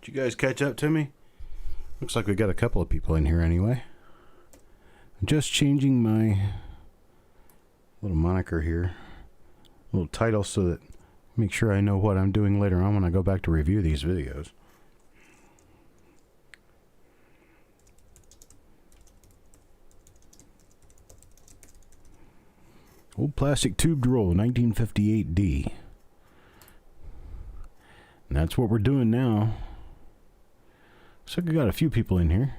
Did you guys catch up to me? Looks like we got a couple of people in here anyway. I'm just changing my little moniker here, little title, so that make sure I know what I'm doing later on when I go back to review these videos. Old plastic tubed roll, 1958D. And that's what we're doing now. So we got a few people in here.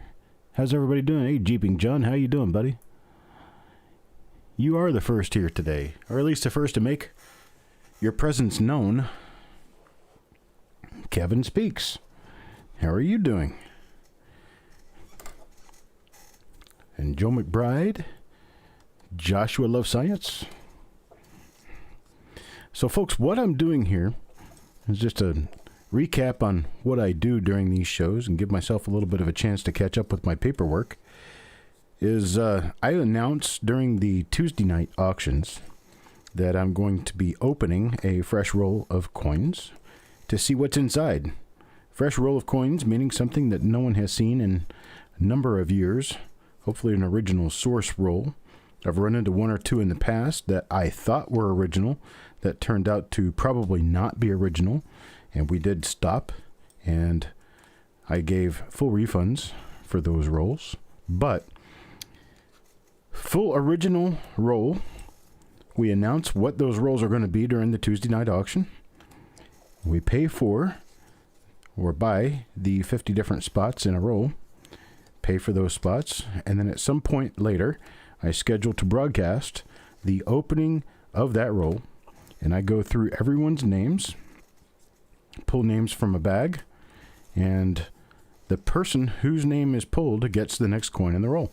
How's everybody doing? Hey, Jeeping John, how you doing, buddy? You are the first here today, or at least the first to make your presence known. Kevin Speaks. How are you doing? And Joe McBride. Joshua Love Science. So, folks, what I'm doing here is just a recap on what I do during these shows and give myself a little bit of a chance to catch up with my paperwork. I announced during the Tuesday night auctions that I'm going to be opening a fresh roll of coins to see what's inside. Fresh roll of coins meaning something that no one has seen in a number of years. Hopefully an original source roll. I've run into one or two in the past that I thought were original that turned out to probably not be original. And we did stop, and I gave full refunds for those rolls. But full original roll, we announce what those rolls are going to be during the Tuesday night auction. We pay for or buy the 50 different spots in a roll, pay for those spots, and then at some point later, I schedule to broadcast the opening of that roll, and I go through everyone's names, pull names from a bag, and the person whose name is pulled gets the next coin in the roll.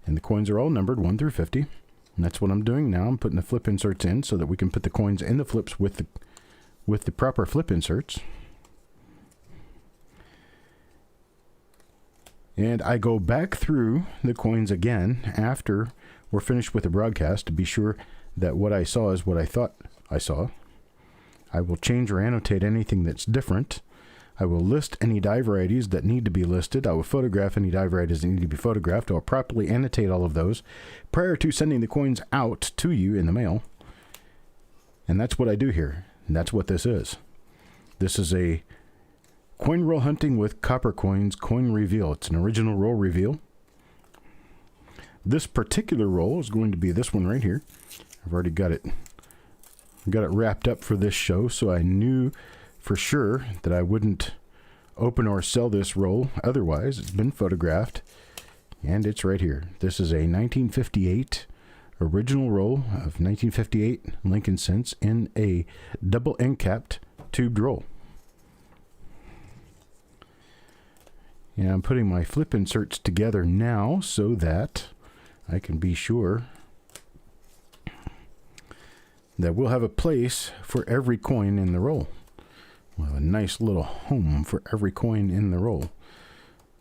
And the coins are all numbered 1 through 50. And that's what I'm doing now. I'm putting the flip inserts in so that we can put the coins in the flips with the proper flip inserts. And I go back through the coins again after we're finished with the broadcast to be sure that what I saw is what I thought I saw. I will change or annotate anything that's different. I will list any die varieties that need to be listed. I will photograph any die varieties that need to be photographed. I'll properly annotate all of those prior to sending the coins out to you in the mail. And that's what I do here. And that's what this is. This is a coin roll hunting with Coppercoins coin reveal. It's an original roll reveal. This particular roll is going to be this one right here. I've already got it wrapped up for this show, so I knew for sure that I wouldn't open or sell this roll otherwise. It's been photographed, and it's right here. This is a 1958 original roll of 1958 Lincoln cents in a double end capped tubed roll. And I'm putting my flip inserts together now so that I can be sure that we'll have a place for every coin in the roll. We'll have a nice little home for every coin in the roll.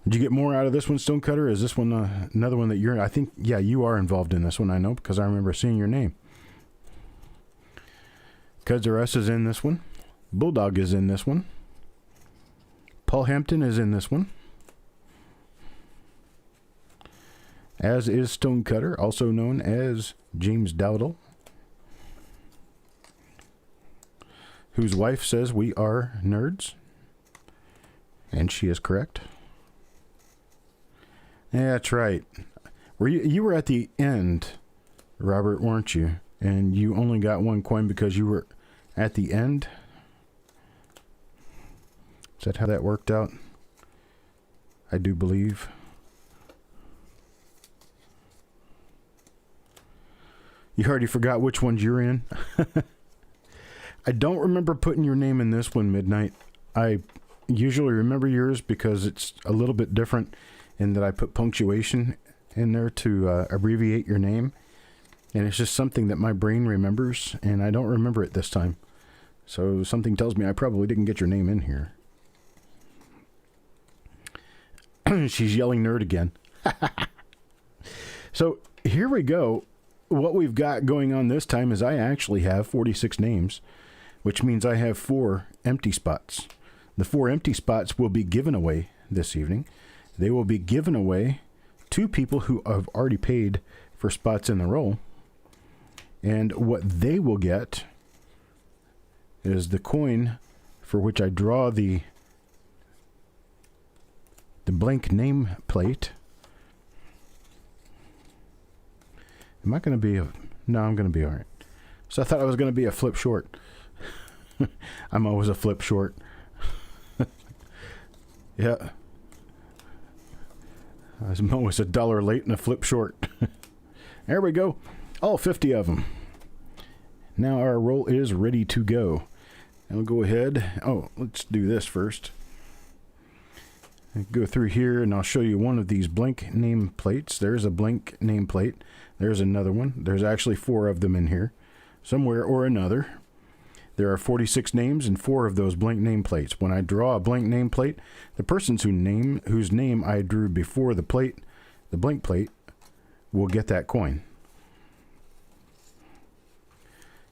Did you get more out of this one, Stonecutter? Is this one another one that you're... I think, yeah, you are involved in this one, I know, because I remember seeing your name. Cudzer S is in this one. Bulldog is in this one. Paul Hampton is in this one. As is Stonecutter, also known as James Dowdle, whose wife says we are nerds, and she is correct. Yeah, that's right. You were at the end, Robert, weren't you? And you only got one coin because you were at the end? Is that how that worked out? I do believe. You already forgot which ones you're in? I don't remember putting your name in this one, Midnight. I usually remember yours because it's a little bit different in that I put punctuation in there to abbreviate your name. And it's just something that my brain remembers, and I don't remember it this time. So something tells me I probably didn't get your name in here. She's yelling nerd again. So here we go. What we've got going on this time is I actually have 46 names, which means I have 4 empty spots. The 4 empty spots will be given away this evening. They will be given away to people who have already paid for spots in the roll. And what they will get is the coin for which I draw the blank name plate. Am I going to be no, I'm going to be all right. So I thought I was going to be a flip short. I'm always a flip short. Yeah. I'm always $1 late and a flip short. There we go. All 50 of them. Now our roll is ready to go. And we'll go ahead. Oh, let's do this first. Go through here and I'll show you one of these blank name plates. There's a blank name plate. There's another one. There's actually 4 of them in here. Somewhere or another. There are 46 names and 4 of those blank name plates. When I draw a blank name plate, the person's whose name I drew before the plate, the blank plate, will get that coin.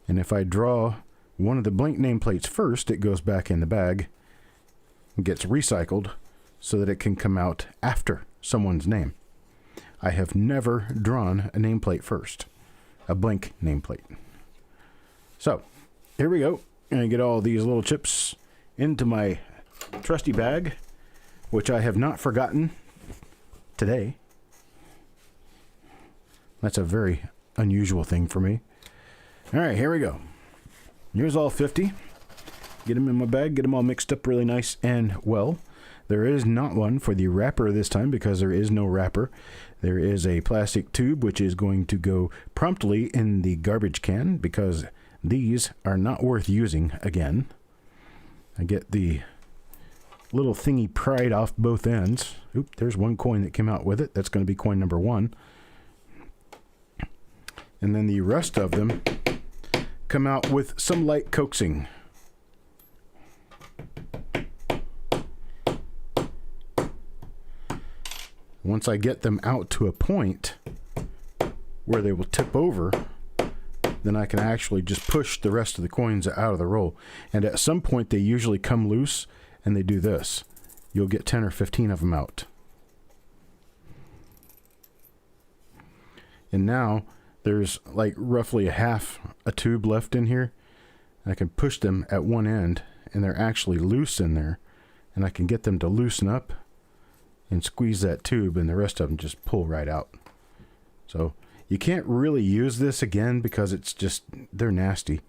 And if I draw one of the blank name plates first, it goes back in the bag and gets recycled so that it can come out after someone's name. I have never drawn a nameplate first, a blank nameplate. So, here we go. And get all these little chips into my trusty bag, which I have not forgotten today. That's a very unusual thing for me. All right, here we go. Here's all 50. Get them in my bag, get them all mixed up really nice and well. There is not one for the wrapper this time because there is no wrapper. There is a plastic tube which is going to go promptly in the garbage can because these are not worth using again. I get the little thingy pried off both ends. Oop, there's one coin that came out with it. That's going to be coin number 1. And then the rest of them come out with some light coaxing. Once I get them out to a point where they will tip over, then I can actually just push the rest of the coins out of the roll. And at some point they usually come loose and they do this. You'll get 10 or 15 of them out. And now there's like roughly a tube left in here. I can push them at one end and they're actually loose in there. And I can get them to loosen up and squeeze that tube and the rest of them just pull right out. So you can't really use this again because they're nasty.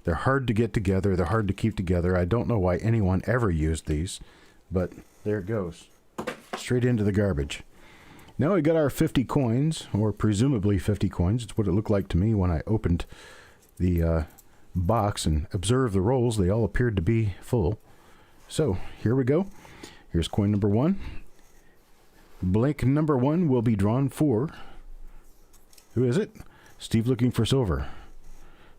They're hard to get together. They're hard to keep together. I don't know why anyone ever used these, but there it goes. Straight into the garbage. Now we got our 50 coins, or presumably 50 coins. It's what it looked like to me when I opened the box and observed the rolls. They all appeared to be full. So here we go. Here's coin number 1. Blank number 1 will be drawn for... Who is it? Steve Looking for Silver.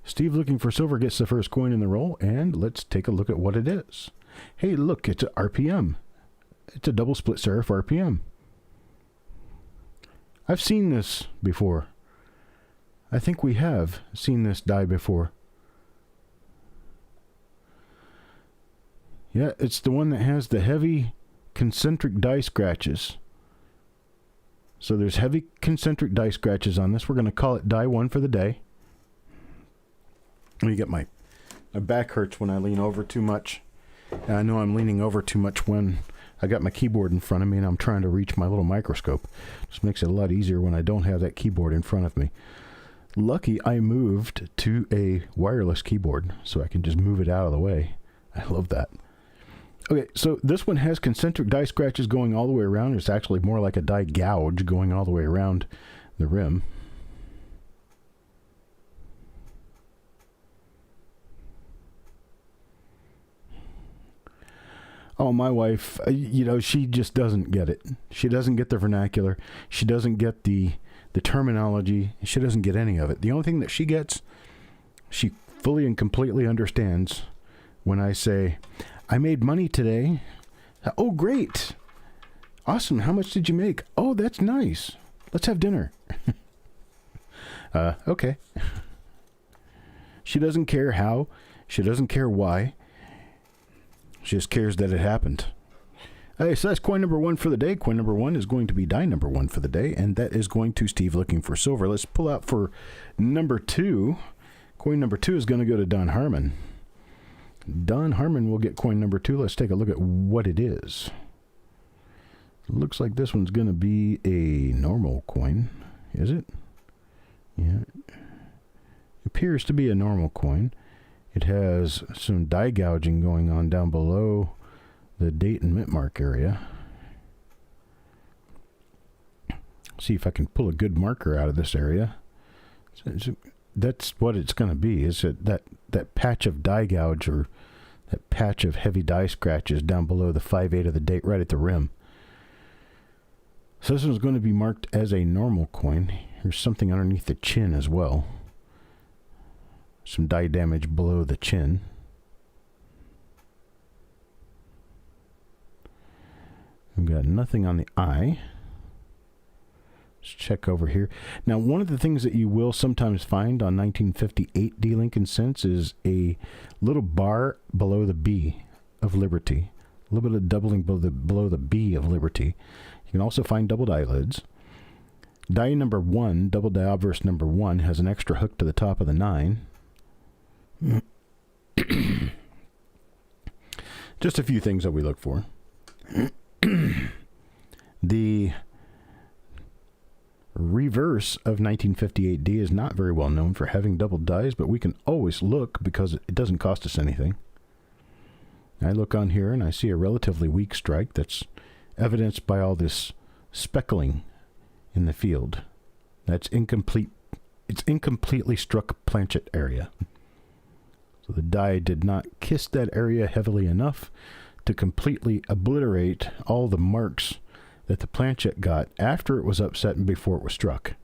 Steve Looking for Silver gets the first coin in the roll, and let's take a look at what it is. Hey, look, it's an RPM. It's a double split serif RPM. I've seen this before. I think we have seen this die before. Yeah, it's the one that has the heavy concentric die scratches. So there's heavy concentric die scratches on this. We're going to call it die 1 for the day. You get my back hurts when I lean over too much. And I know I'm leaning over too much when I got my keyboard in front of me and I'm trying to reach my little microscope. Just makes it a lot easier when I don't have that keyboard in front of me. Lucky I moved to a wireless keyboard so I can just move it out of the way. I love that. Okay, so this one has concentric die scratches going all the way around. It's actually more like a die gouge going all the way around the rim. Oh, my wife, she just doesn't get it. She doesn't get the vernacular. She doesn't get the terminology. She doesn't get any of it. The only thing that she gets, she fully and completely understands when I say, I made money today. Oh, great. Awesome. How much did you make? Oh, that's nice. Let's have dinner. Okay. She doesn't care how. She doesn't care why. She just cares that it happened. Hey, so that's coin number 1 for the day. Coin number 1 is going to be die number 1 for the day, and that is going to Steve looking for silver. Let's pull out for number 2. Coin number 2 is going to go to Don Harmon. Don Harmon will get coin number 2. Let's take a look at what it is. Looks like this one's going to be a normal coin. Is it? Yeah. It appears to be a normal coin. It has some die gouging going on down below the date and mint mark area. See if I can pull a good marker out of this area. That's what it's going to be. Is that patch of die gouge, or that patch of heavy die scratches down below the 5/8 of the date, right at the rim. So this one's going to be marked as a normal coin. There's something underneath the chin as well. Some die damage below the chin. We've got nothing on the eye. Let's check over here. Now, one of the things that you will sometimes find on 1958 D Lincoln cents is a little bar below the B of Liberty. A little bit of doubling below the B of Liberty. You can also find doubled eyelids. Die number 1, double die obverse number 1, has an extra hook to the top of the 9. Just a few things that we look for. The reverse of 1958D is not very well known for having double dies, but we can always look because it doesn't cost us anything. I look on here and I see a relatively weak strike that's evidenced by all this speckling in the field. That's incomplete. It's incompletely struck planchet area. So the die did not kiss that area heavily enough to completely obliterate all the marks that the planchet got after it was upset and before it was struck.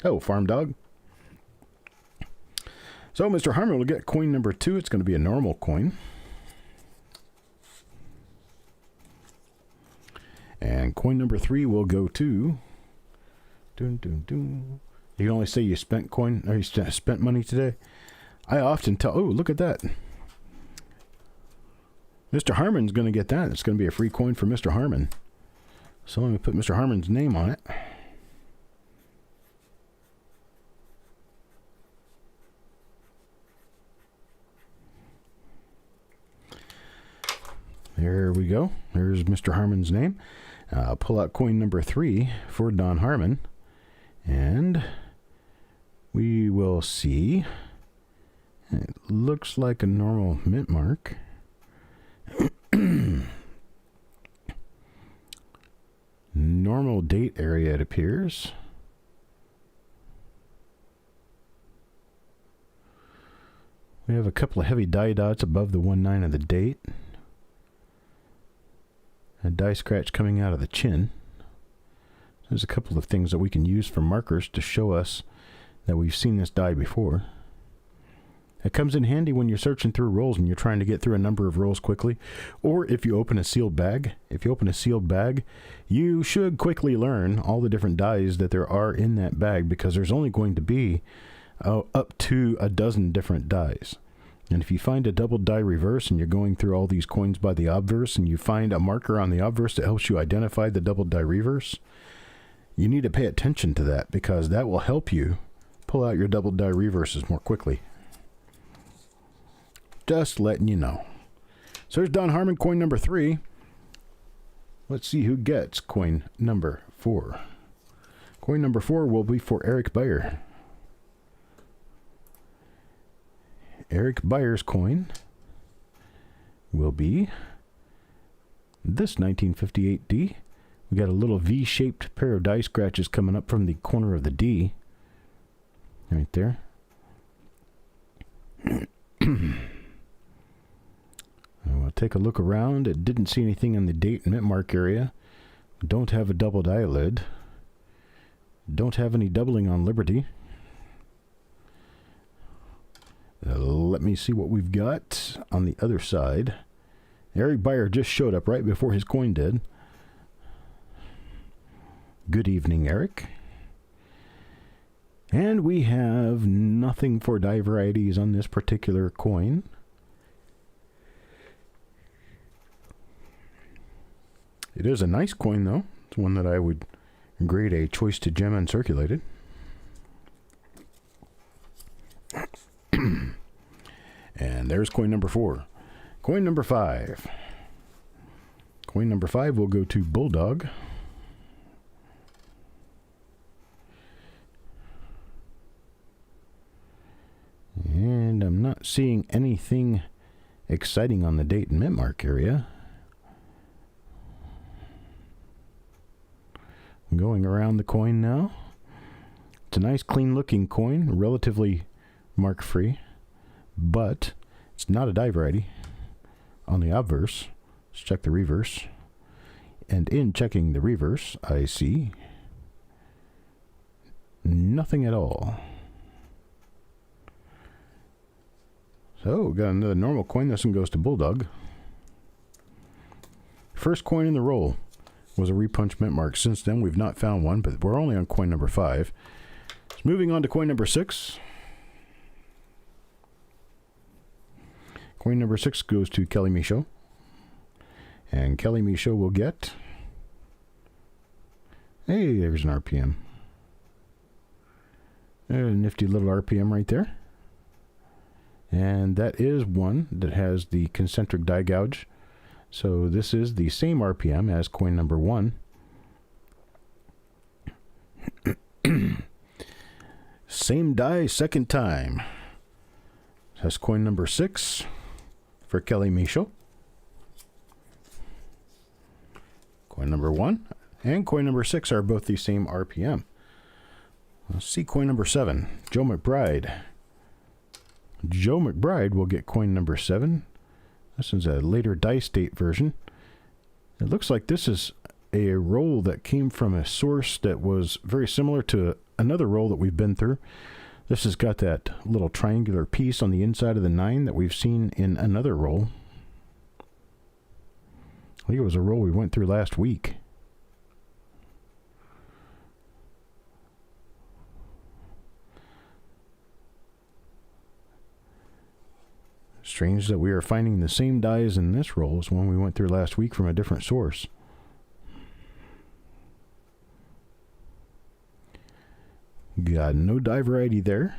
Oh, farm dog. So Mr. Harmon will get coin number 2. It's going to be a normal coin. And coin number 3 will go to... You can only say you spent coin, or you spent money today. I often tell... Oh, look at that. Mr. Harmon's going to get that. It's going to be a free coin for Mr. Harmon. So let me put Mr. Harmon's name on it. There we go. There's Mr. Harmon's name. I'll pull out coin number 3 for Don Harmon. And we will see. It looks like a normal mint mark. Normal date area, it appears. We have a couple of heavy die dots above the 1/9 of the date. A die scratch coming out of the chin. There's a couple of things that we can use for markers to show us that we've seen this die before. It comes in handy when you're searching through rolls and you're trying to get through a number of rolls quickly, or if you open a sealed bag. If you open a sealed bag, you should quickly learn all the different dies that there are in that bag, because there's only going to be up to a dozen different dies. And if you find a double die reverse and you're going through all these coins by the obverse and you find a marker on the obverse that helps you identify the double die reverse, you need to pay attention to that, because that will help you pull out your double die reverses more quickly. Just letting you know. So there's Don Harmon, coin number 3. Let's see who gets coin number 4. Coin number 4 will be for Eric Beyer. Eric Beyer's coin will be this 1958D. We got a little V-shaped pair of die scratches coming up from the corner of the D. Right there. We'll take a look around. It didn't see anything in the date and mint mark area. Don't have a doubled eyelid. Don't have any doubling on Liberty. Let me see what we've got on the other side. Eric Beyer just showed up right before his coin did. Good evening, Eric. And we have nothing for die varieties on this particular coin. It is a nice coin, though. It's one that I would grade a choice to gem uncirculated. And there's coin number 4. Coin number 5. Coin number 5 will go to Bulldog. And I'm not seeing anything exciting on the date and mint mark area. I'm going around the coin now. It's a nice clean looking coin, relatively mark free, but it's not a die variety. On the obverse, let's check the reverse. And in checking the reverse, I see nothing at all. So, got another normal coin. This one goes to Bulldog. First coin in the roll was a repunch mint mark. Since then, we've not found one, but we're only on coin number 5. So moving on to coin number 6. Coin number 6 goes to Kelly Michaud. And Kelly Michaud will get... Hey, there's an RPM. There's a nifty little RPM right there. And that is one that has the concentric die gouge. So this is the same RPM as coin number 1. Same die, second time. That's coin number 6 for Kelly Michaud. Coin number 1 and coin number 6 are both the same RPM. Let's see coin number 7. Joe McBride. Joe McBride will get coin number 7. This is a later dice date version. It looks like this is a roll that came from a source that was very similar to another roll that we've been through. This has got that little triangular piece on the inside of the 9 that we've seen in another roll. I think it was a roll we went through last week. Strange that we are finding the same dies in this roll as one we went through last week from a different source. Got no die variety there.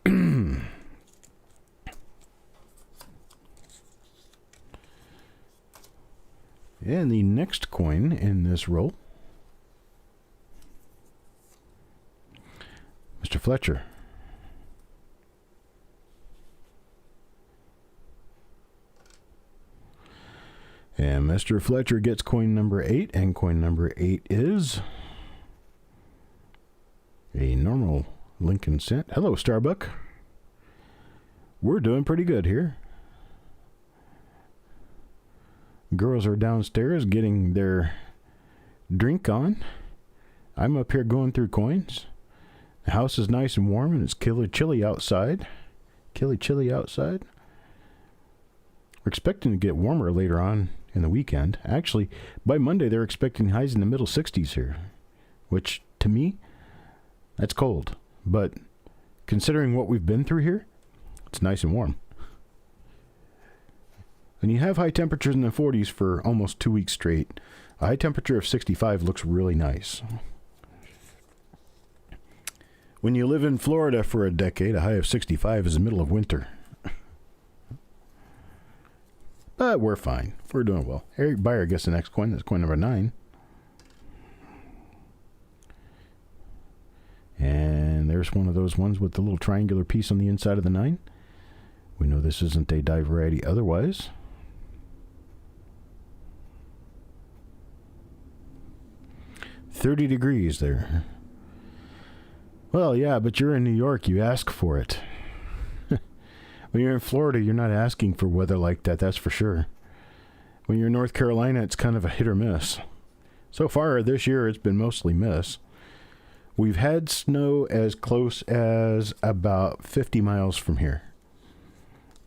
And the next coin in this roll, Mr. Fletcher. And Mr. Fletcher gets coin number 8, and coin number 8 is a normal Lincoln cent. Hello, Starbuck. We're doing pretty good here. Girls are downstairs getting their drink on. I'm up here going through coins. The house is nice and warm, and it's chilly outside. Chilly outside. We're expecting to get warmer later on in the weekend. Actually, by Monday, they're expecting highs in the middle 60s here, which, to me, that's cold. But considering what we've been through here, it's nice and warm. When you have high temperatures in the 40s for almost 2 weeks straight, a high temperature of 65 looks really nice. When you live in Florida for a decade, a high of 65 is the middle of winter. But we're fine. We're doing well. Eric Beyer gets the next coin. That's coin number 9. And there's one of those ones with the little triangular piece on the inside of the 9. We know this isn't a die variety otherwise. $30 there. Well, yeah, but you're in New York. You ask for it. When you're in Florida, you're not asking for weather like that, that's for sure. When you're in North Carolina, it's kind of a hit or miss. So far this year, it's been mostly miss. We've had snow as close as about 50 miles from here.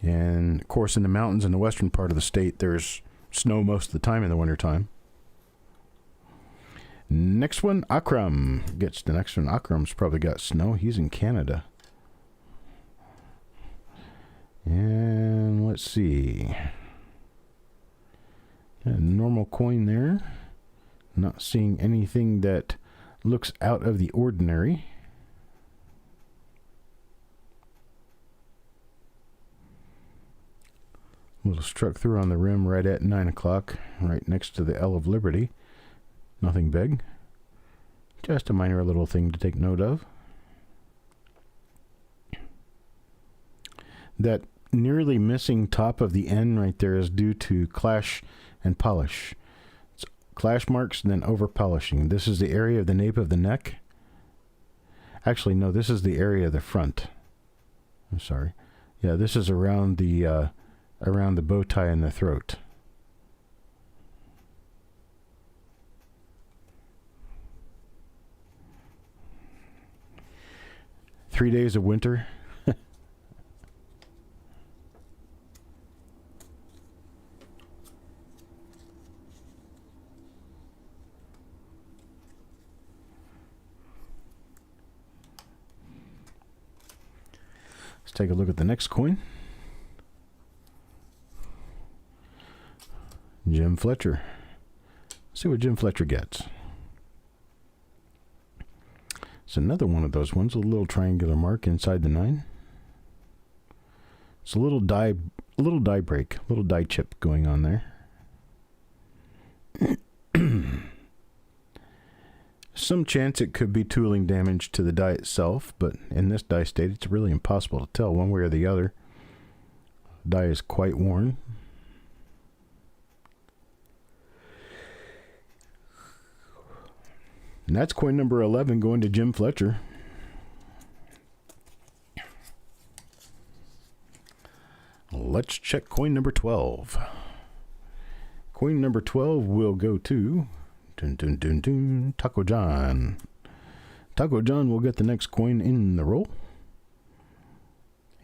And, of course, in the mountains in the western part of the state, there's snow most of the time in the wintertime. Next one, Akram gets the next one. Akram's probably got snow. He's in Canada. And let's see. A normal coin there. Not seeing anything that looks out of the ordinary. Little struck through on the rim right at 9 o'clock, right next to the L of Liberty. Nothing big. Just a minor little thing to take note of. That nearly missing top of the N right there is due to clash and polish. It's clash marks and then over polishing. This is the area of the nape of the neck. Actually, no, this is the area of the front. I'm sorry. Yeah, this is around the bow tie and the throat. Three days of winter. Let's take a look at the next coin. Jim Fletcher. See what Jim Fletcher gets. It's another one of those ones, a little triangular mark inside the 9. It's a little die break, a little die chip going on there. Some chance it could be tooling damage to the die itself, but in this die state, it's really impossible to tell one way or the other. The die is quite worn. And that's coin number 11 going to Jim Fletcher. Let's check coin number 12. Coin number 12 will go to Taco John. Taco John will get the next coin in the roll.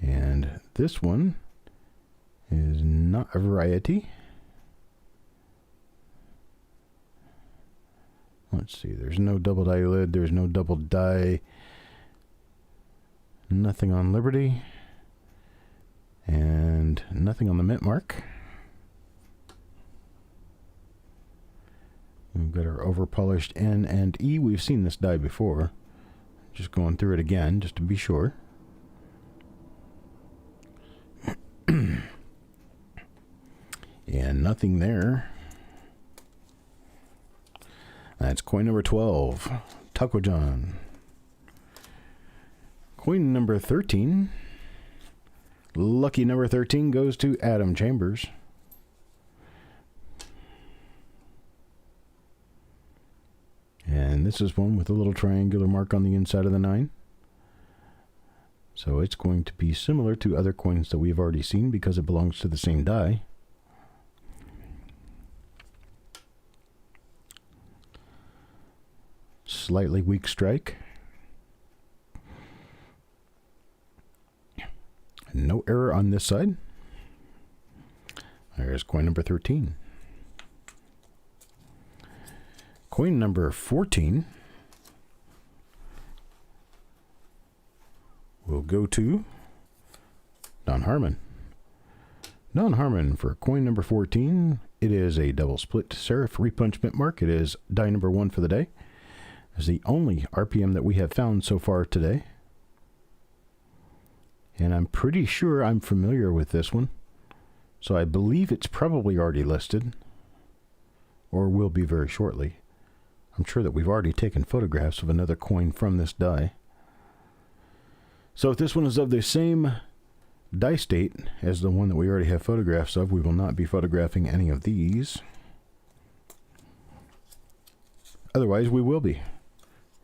And this one is not a variety. Let's see, there's no double die lid, there's no double die, nothing on Liberty, and nothing on the mint mark. We've got our over polished N and E. We've seen this die before. Just going through it again, just to be sure. And nothing there. That's coin number 12, Taco John. Coin number 13, lucky number 13 goes to Adam Chambers. And this is one with a little triangular mark on the inside of the 9. So it's going to be similar to other coins that we've already seen because it belongs to the same die. Slightly weak strike. No error on this side. There's coin number 13. Coin number 14 will go to Don Harmon. Don Harmon for coin number 14. It is a double split serif repunch mint mark. It is die number 1 for the day. It's the only RPM that we have found so far today. And I'm pretty sure I'm familiar with this one. So I believe it's probably already listed. Or will be very shortly. I'm sure that we've already taken photographs of another coin from this die. So if this one is of the same die state as the one that we already have photographs of, we will not be photographing any of these. Otherwise, we will be.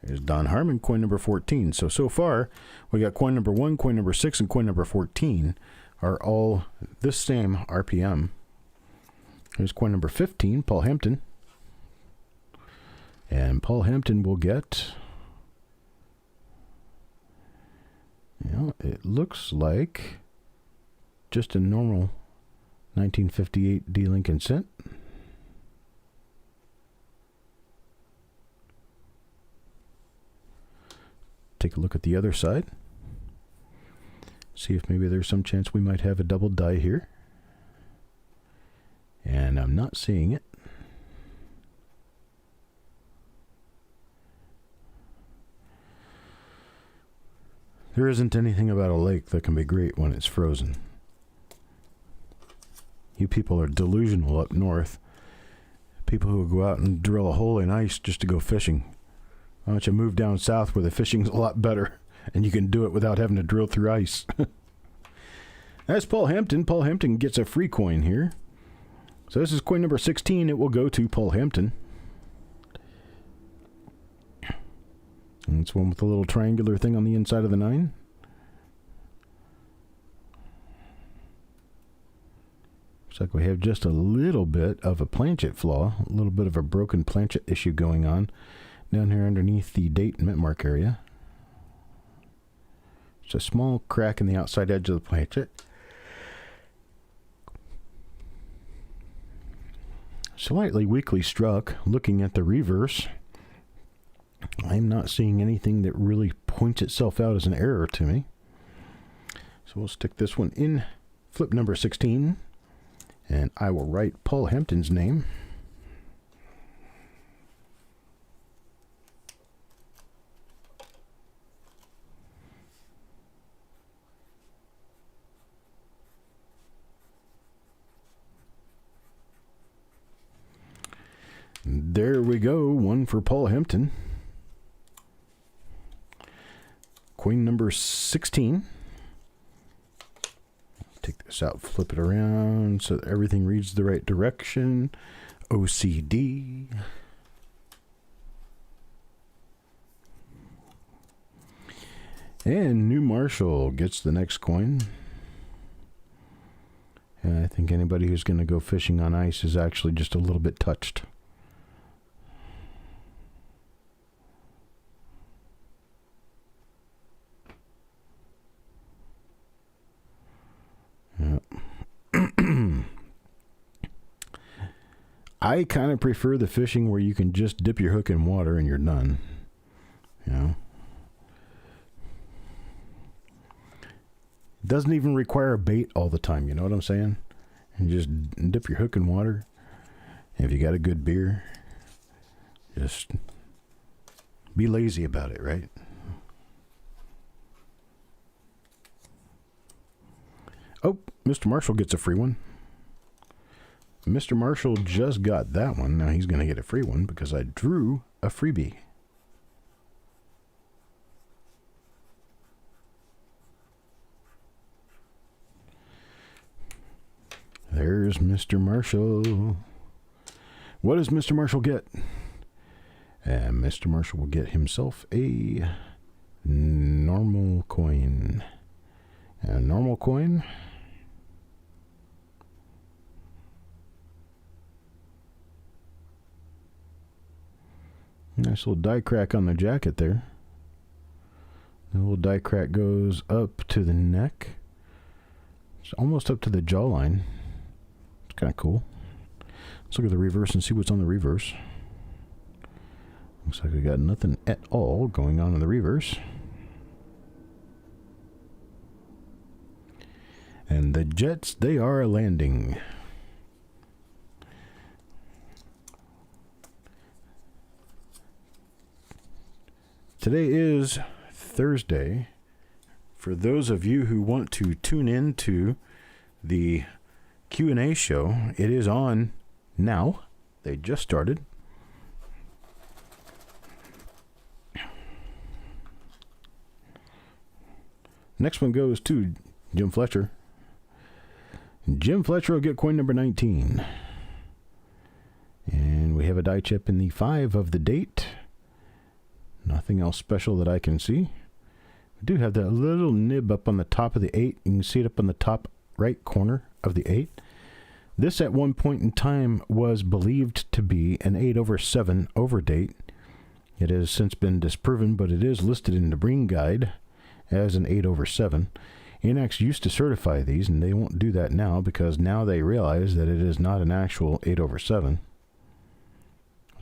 There's Don Harmon, coin number 14. So far, we got coin number 1, coin number 6, and coin number 14 are all this same RPM. Here's coin number 15, Paul Hampton. And Paul Hampton will get, it looks like just a normal 1958 D. Lincoln cent. Take a look at the other side. See if maybe there's some chance we might have a double die here. And I'm not seeing it. There isn't anything about a lake that can be great when it's frozen. You people are delusional up north. People who go out and drill a hole in ice just to go fishing. Why don't you move down south where the fishing's a lot better and you can do it without having to drill through ice? That's Paul Hampton. Paul Hampton gets a free coin here. So this is coin number 16. It will go to Paul Hampton. And it's one with a little triangular thing on the inside of the 9. Looks like we have just a little bit of a planchet flaw, a little bit of a broken planchet issue going on down here underneath the date and mint mark area. It's a small crack in the outside edge of the planchet. Slightly weakly struck. Looking at the reverse, I'm not seeing anything that really points itself out as an error to me. So we'll stick this one in flip number 16, and I will write Paul Hampton's name. There we go, one for Paul Hampton. Coin number 16. Take this out, flip it around so that everything reads the right direction. OCD. And New Marshall gets the next coin. And I think anybody who's going to go fishing on ice is actually just a little bit touched. I kind of prefer the fishing where you can just dip your hook in water and you're done. You know? It doesn't even require a bait all the time, you know what I'm saying? And just dip your hook in water. And if you got a good beer, just be lazy about it, right? Oh, Mr. Marshall gets a free one. Mr. Marshall just got that one. Now he's going to get a free one because I drew a freebie. There's Mr. Marshall. What does Mr. Marshall get? And Mr. Marshall will get himself a normal coin. A normal coin. Nice little die crack on the jacket there. The little die crack goes up to the neck. It's almost up to the jawline. It's kind of cool. Let's look at the reverse and see what's on the reverse. Looks like we got nothing at all going on in the reverse. And the Jets, they are landing. Today is Thursday. For those of you who want to tune in to the Q&A show, it is on now. They just started. Next one goes to Jim Fletcher. Jim Fletcher will get coin number 19. And we have a die chip in the 5 of the date. Nothing else special that I can see. We do have that little nib up on the top of the 8. You can see it up on the top right corner of the 8. This at one point in time was believed to be an 8/7 over date. It has since been disproven, but it is listed in the Breen Guide as an 8/7. INAX used to certify these, and they won't do that now because now they realize that it is not an actual 8/7.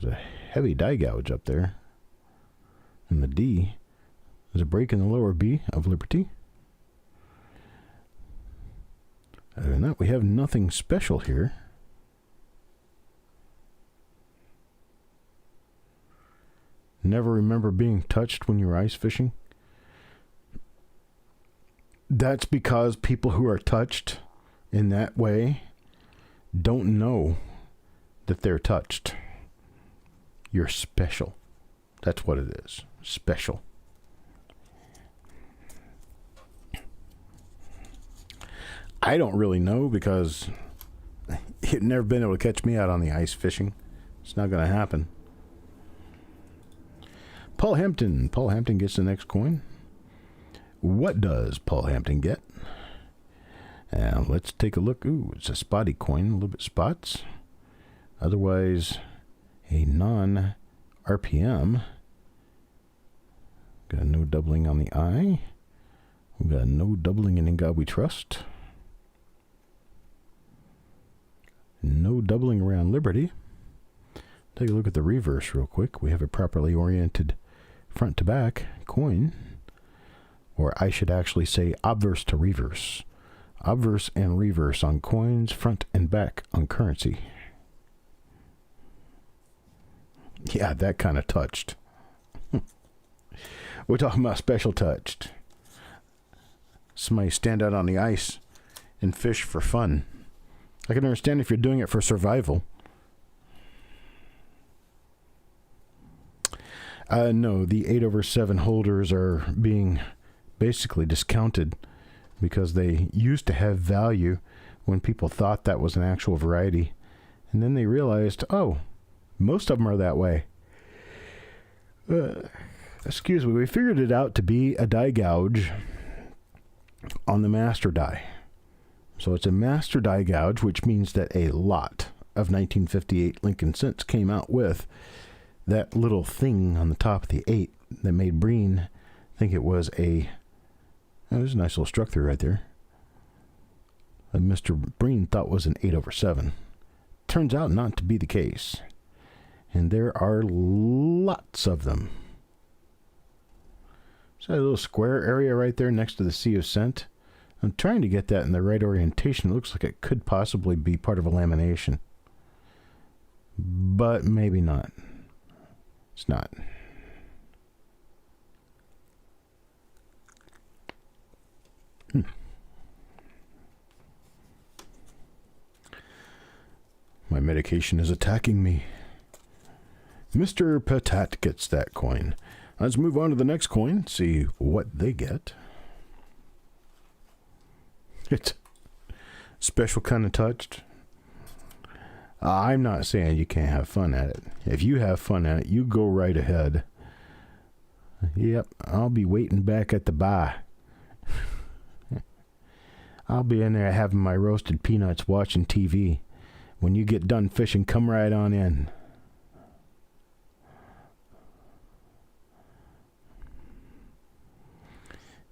There's a heavy die gouge up there. And the D is a break in the lower B of Liberty. Other than that, we have nothing special here. Never remember being touched when you were ice fishing. that's because people who are touched in that way don't know that they're touched. You're special. That's what it is. Special. I don't really know because you've never been able to catch me out on the ice fishing. It's not going to happen. Paul Hampton. Paul Hampton gets the next coin. What does Paul Hampton get? And let's take a look. Ooh, it's a spotty coin. A little bit spots. Otherwise, a non-RPM. Got no doubling on the I. We got no doubling in God We Trust. No doubling around Liberty. Take a look at the reverse real quick. We have a properly oriented front to back coin. Or I should actually say obverse to reverse. Obverse and reverse on coins, front and back on currency. Yeah, that kind of touched. We're talking about special touched. Somebody stand out on the ice and fish for fun. I can understand if you're doing it for survival. No, the 8/7 holders are being basically discounted because they used to have value when people thought that was an actual variety. And then they realized, oh, most of them are that way. Excuse me, we figured it out to be a die gouge on the master die. So it's a master die gouge, which means that a lot of 1958 Lincoln cents came out with that little thing on the top of the 8 that made Breen think it was a... Oh, there's a nice little structure right there. Mr. Breen thought was an 8/7. Turns out not to be the case. And there are lots of them. So a little square area right there next to the Sea of Cent. I'm trying to get that in the right orientation. It looks like it could possibly be part of a lamination. But maybe not. It's not. My medication is attacking me. Mr. Patat gets that coin. Let's move on to the next coin, see what they get. It's special kind of touched. I'm not saying you can't have fun at it. If you have fun at it, you go right ahead. Yep, I'll be waiting back at the bar. I'll be in there having my roasted peanuts watching TV. When you get done fishing, come right on in.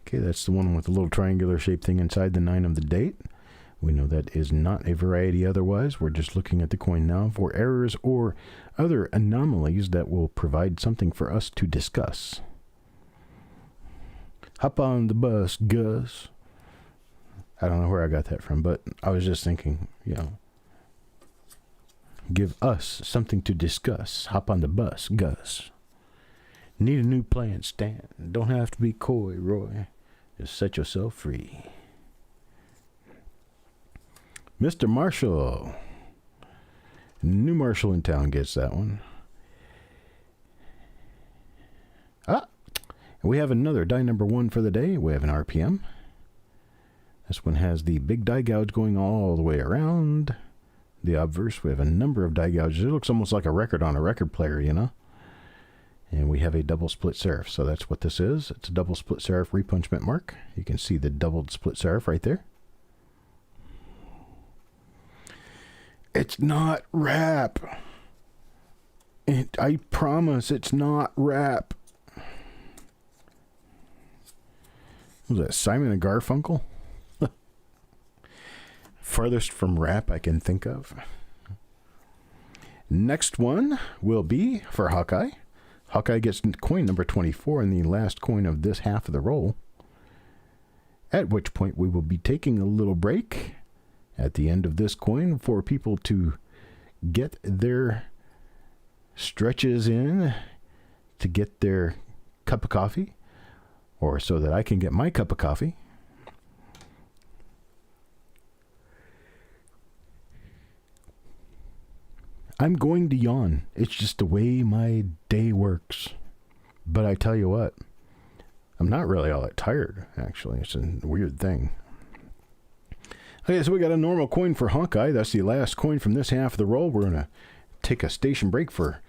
Okay, that's the one with the little triangular shaped thing inside the 9 of the date. We know that is not a variety otherwise. We're just looking at the coin now for errors or other anomalies that will provide something for us to discuss. Hop on the bus, Gus. I don't know where I got that from, but I was just thinking, you know, give us something to discuss. Hop on the bus, Gus. Need a new plant stand. Don't have to be coy, Roy. Just set yourself free. Mr. Marshall. New Marshall in town gets that one. We have another die number 1 for the day. We have an RPM. This one has the big die gouge going all the way around. The obverse, we have a number of die gouges. It looks almost like a record on a record player, you know. And we have a double split serif. So that's what this is. It's a double split serif repunchment mark. You can see the doubled split serif right there. It's not rap. I promise it's not rap. Was that Simon and Garfunkel? Farthest from rap I can think of. Next one will be for Hawkeye. Hawkeye gets coin number 24 and the last coin of this half of the roll. At which point we will be taking a little break at the end of this coin for people to get their stretches in, to get their cup of coffee, or so that I can get my cup of coffee. I'm going to yawn. It's just the way my day works. But I tell you what, I'm not really all that tired, actually. It's a weird thing. Okay, so we got a normal coin for Hawkeye. That's the last coin from this half of the roll. We're going to take a station break for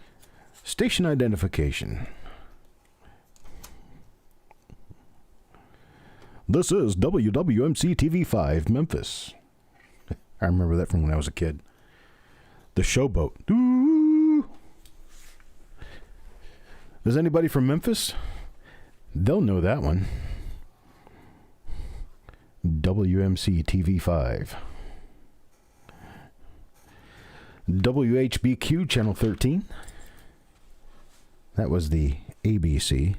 station identification. This is WWMC TV5, Memphis. I remember that from when I was a kid. The Showboat. Ooh. Is anybody from Memphis? They'll know that one. WMC TV5. WHBQ Channel 13. That was the ABC.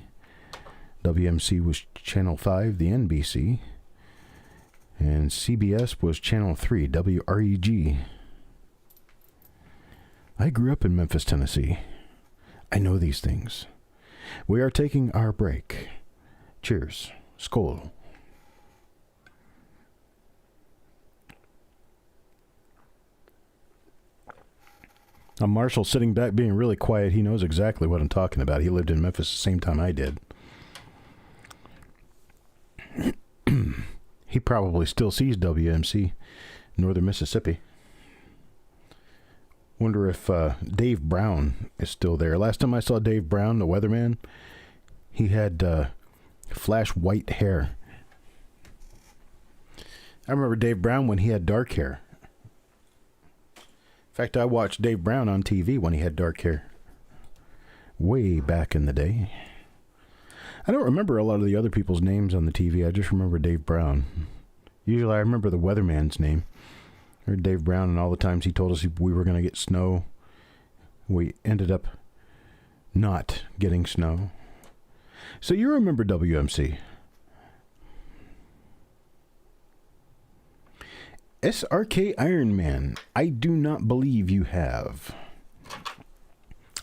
WMC was Channel 5, the NBC. And CBS was Channel 3, WREG. I grew up in Memphis, Tennessee. I know these things. We are taking our break. Cheers. Skål. Marshall sitting back being really quiet. He knows exactly what I'm talking about. He lived in Memphis the same time I did. He probably still sees WMC, Northern Mississippi. Wonder if Dave Brown is still there. Last time I saw Dave Brown, the weatherman, he had flash white hair. I remember Dave Brown when he had dark hair. In fact, I watched Dave Brown on TV when he had dark hair. Way back in the day. I don't remember a lot of the other people's names on the TV. I just remember Dave Brown. Usually I remember the weatherman's name. I heard Dave Brown and all the times he told us we were going to get snow. We ended up not getting snow. So you remember WMC. SRK Iron Man. I do not believe you have.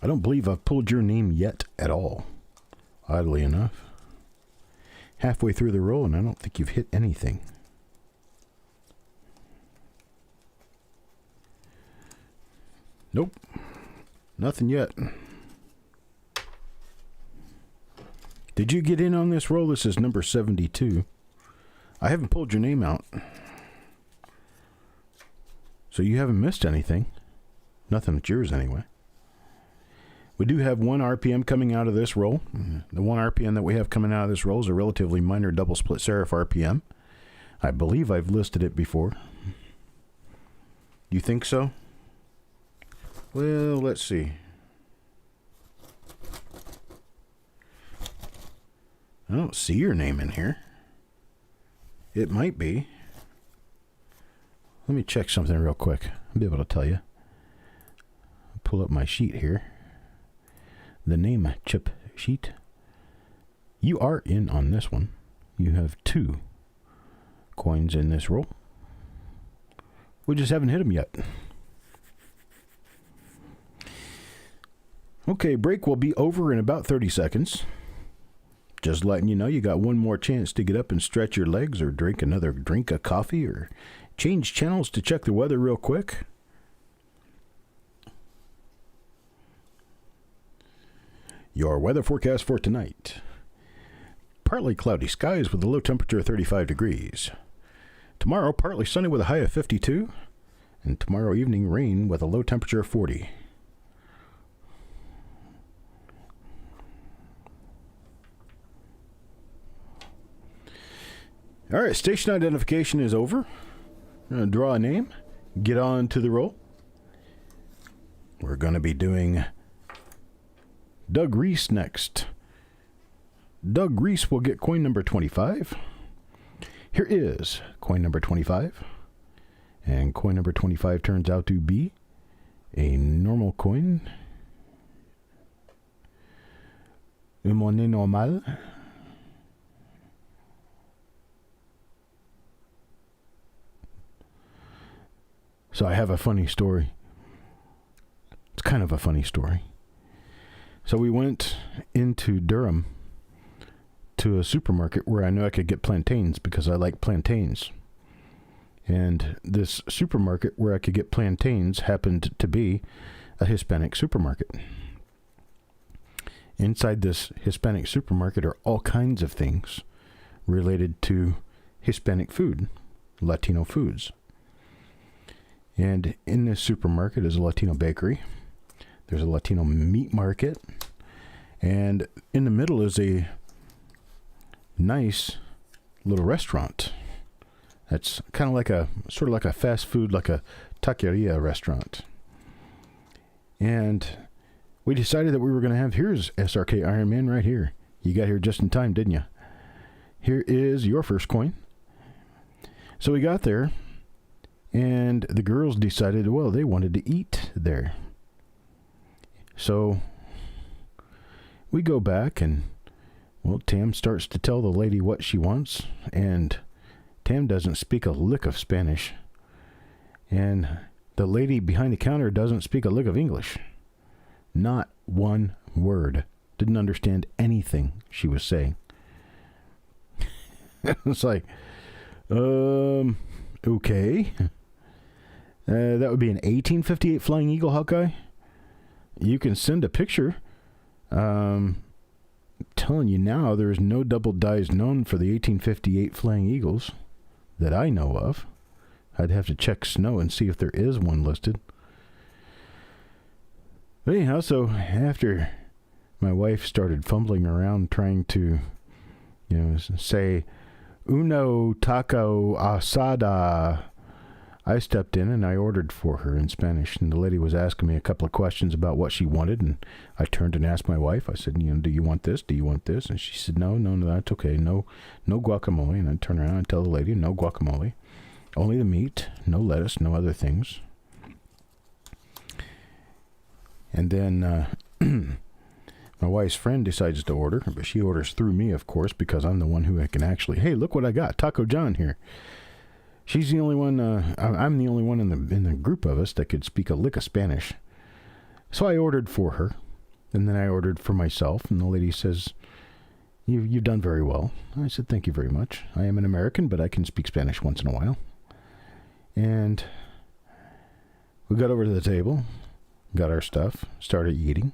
I don't believe I've pulled your name yet at all. Oddly enough. Halfway through the roll and I don't think you've hit anything. Nope. Nothing yet. Did you get in on this roll? This is number 72. I haven't pulled your name out. So you haven't missed anything. Nothing that's yours anyway. We do have one RPM coming out of this roll. The one RPM that we have coming out of this roll is a relatively minor double split serif RPM. I believe I've listed it before. You think so? Well, let's see. I don't see your name in here. It might be. Let me check something real quick. I'll be able to tell you. Pull up my sheet here. The name chip sheet. You are in on this one. You have 2 coins in this roll. We just haven't hit them yet. Okay, break will be over in about 30 seconds. Just letting you know you got one more chance to get up and stretch your legs or drink another drink of coffee or change channels to check the weather real quick. Your weather forecast for tonight. Partly cloudy skies with a low temperature of 35 degrees. Tomorrow, partly sunny with a high of 52. And tomorrow evening, rain with a low temperature of 40. All right, station identification is over. I'm going to draw a name, get on to the roll. We're going to be doing Doug Reese next. Doug Reese will get coin number 25. Here is coin number 25. And coin number 25 turns out to be a normal coin. Une monnaie normale. So I have a funny story. It's kind of a funny story. So we went into Durham to a supermarket where I knew I could get plantains because I like plantains. And this supermarket where I could get plantains happened to be a Hispanic supermarket. Inside this Hispanic supermarket are all kinds of things related to Hispanic food, Latino foods. And in this supermarket is a Latino bakery. There's a Latino meat market. And in the middle is a nice little restaurant. That's kind of like sort of like a fast food, like a taqueria restaurant. And we decided that we were going to have, here's SRK Iron Man right here. You got here just in time, didn't you? Here is your first coin. So we got there, and the girls decided, well, they wanted to eat there. So we go back, and, well, Tam starts to tell the lady what she wants, and Tam doesn't speak a lick of Spanish. And the lady behind the counter doesn't speak a lick of English. Not one word. Didn't understand anything she was saying. It's like, okay. That would be an 1858 Flying Eagle Hawkeye. You can send a picture. Telling you now, there is no double dies known for the 1858 Flying Eagles that I know of. I'd have to check snow and see if there is one listed. But anyhow, so after my wife started fumbling around trying to, say, uno taco asada, I stepped in and I ordered for her in Spanish. And the lady was asking me a couple of questions about what she wanted. And I turned and asked my wife, I said, do you want this? Do you want this? And she said, no, that's okay. No guacamole. And I turn around and tell the lady, no guacamole. Only the meat, no lettuce, no other things. And then my wife's friend decides to order, but she orders through me, of course, because I'm the one who can actually, hey, look what I got, Taco John here. She's the only one, I'm the only one in the group of us that could speak a lick of Spanish. So I ordered for her, and then I ordered for myself, and the lady says, you've done very well. I said, thank you very much. I am an American, but I can speak Spanish once in a while. And we got over to the table, got our stuff, started eating,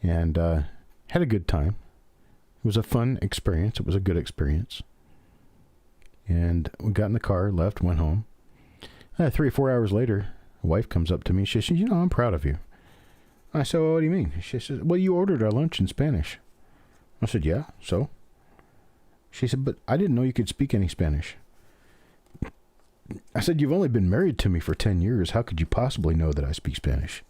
and had a good time. It was a fun experience. It was a good experience. And we got in the car, left, went home. 3 or 4 hours later, my wife comes up to me. She says, I'm proud of you. I said, well, what do you mean? She says, well, you ordered our lunch in Spanish. I said, yeah, so? She said, but I didn't know you could speak any Spanish. I said, you've only been married to me for 10 years. How could you possibly know that I speak Spanish?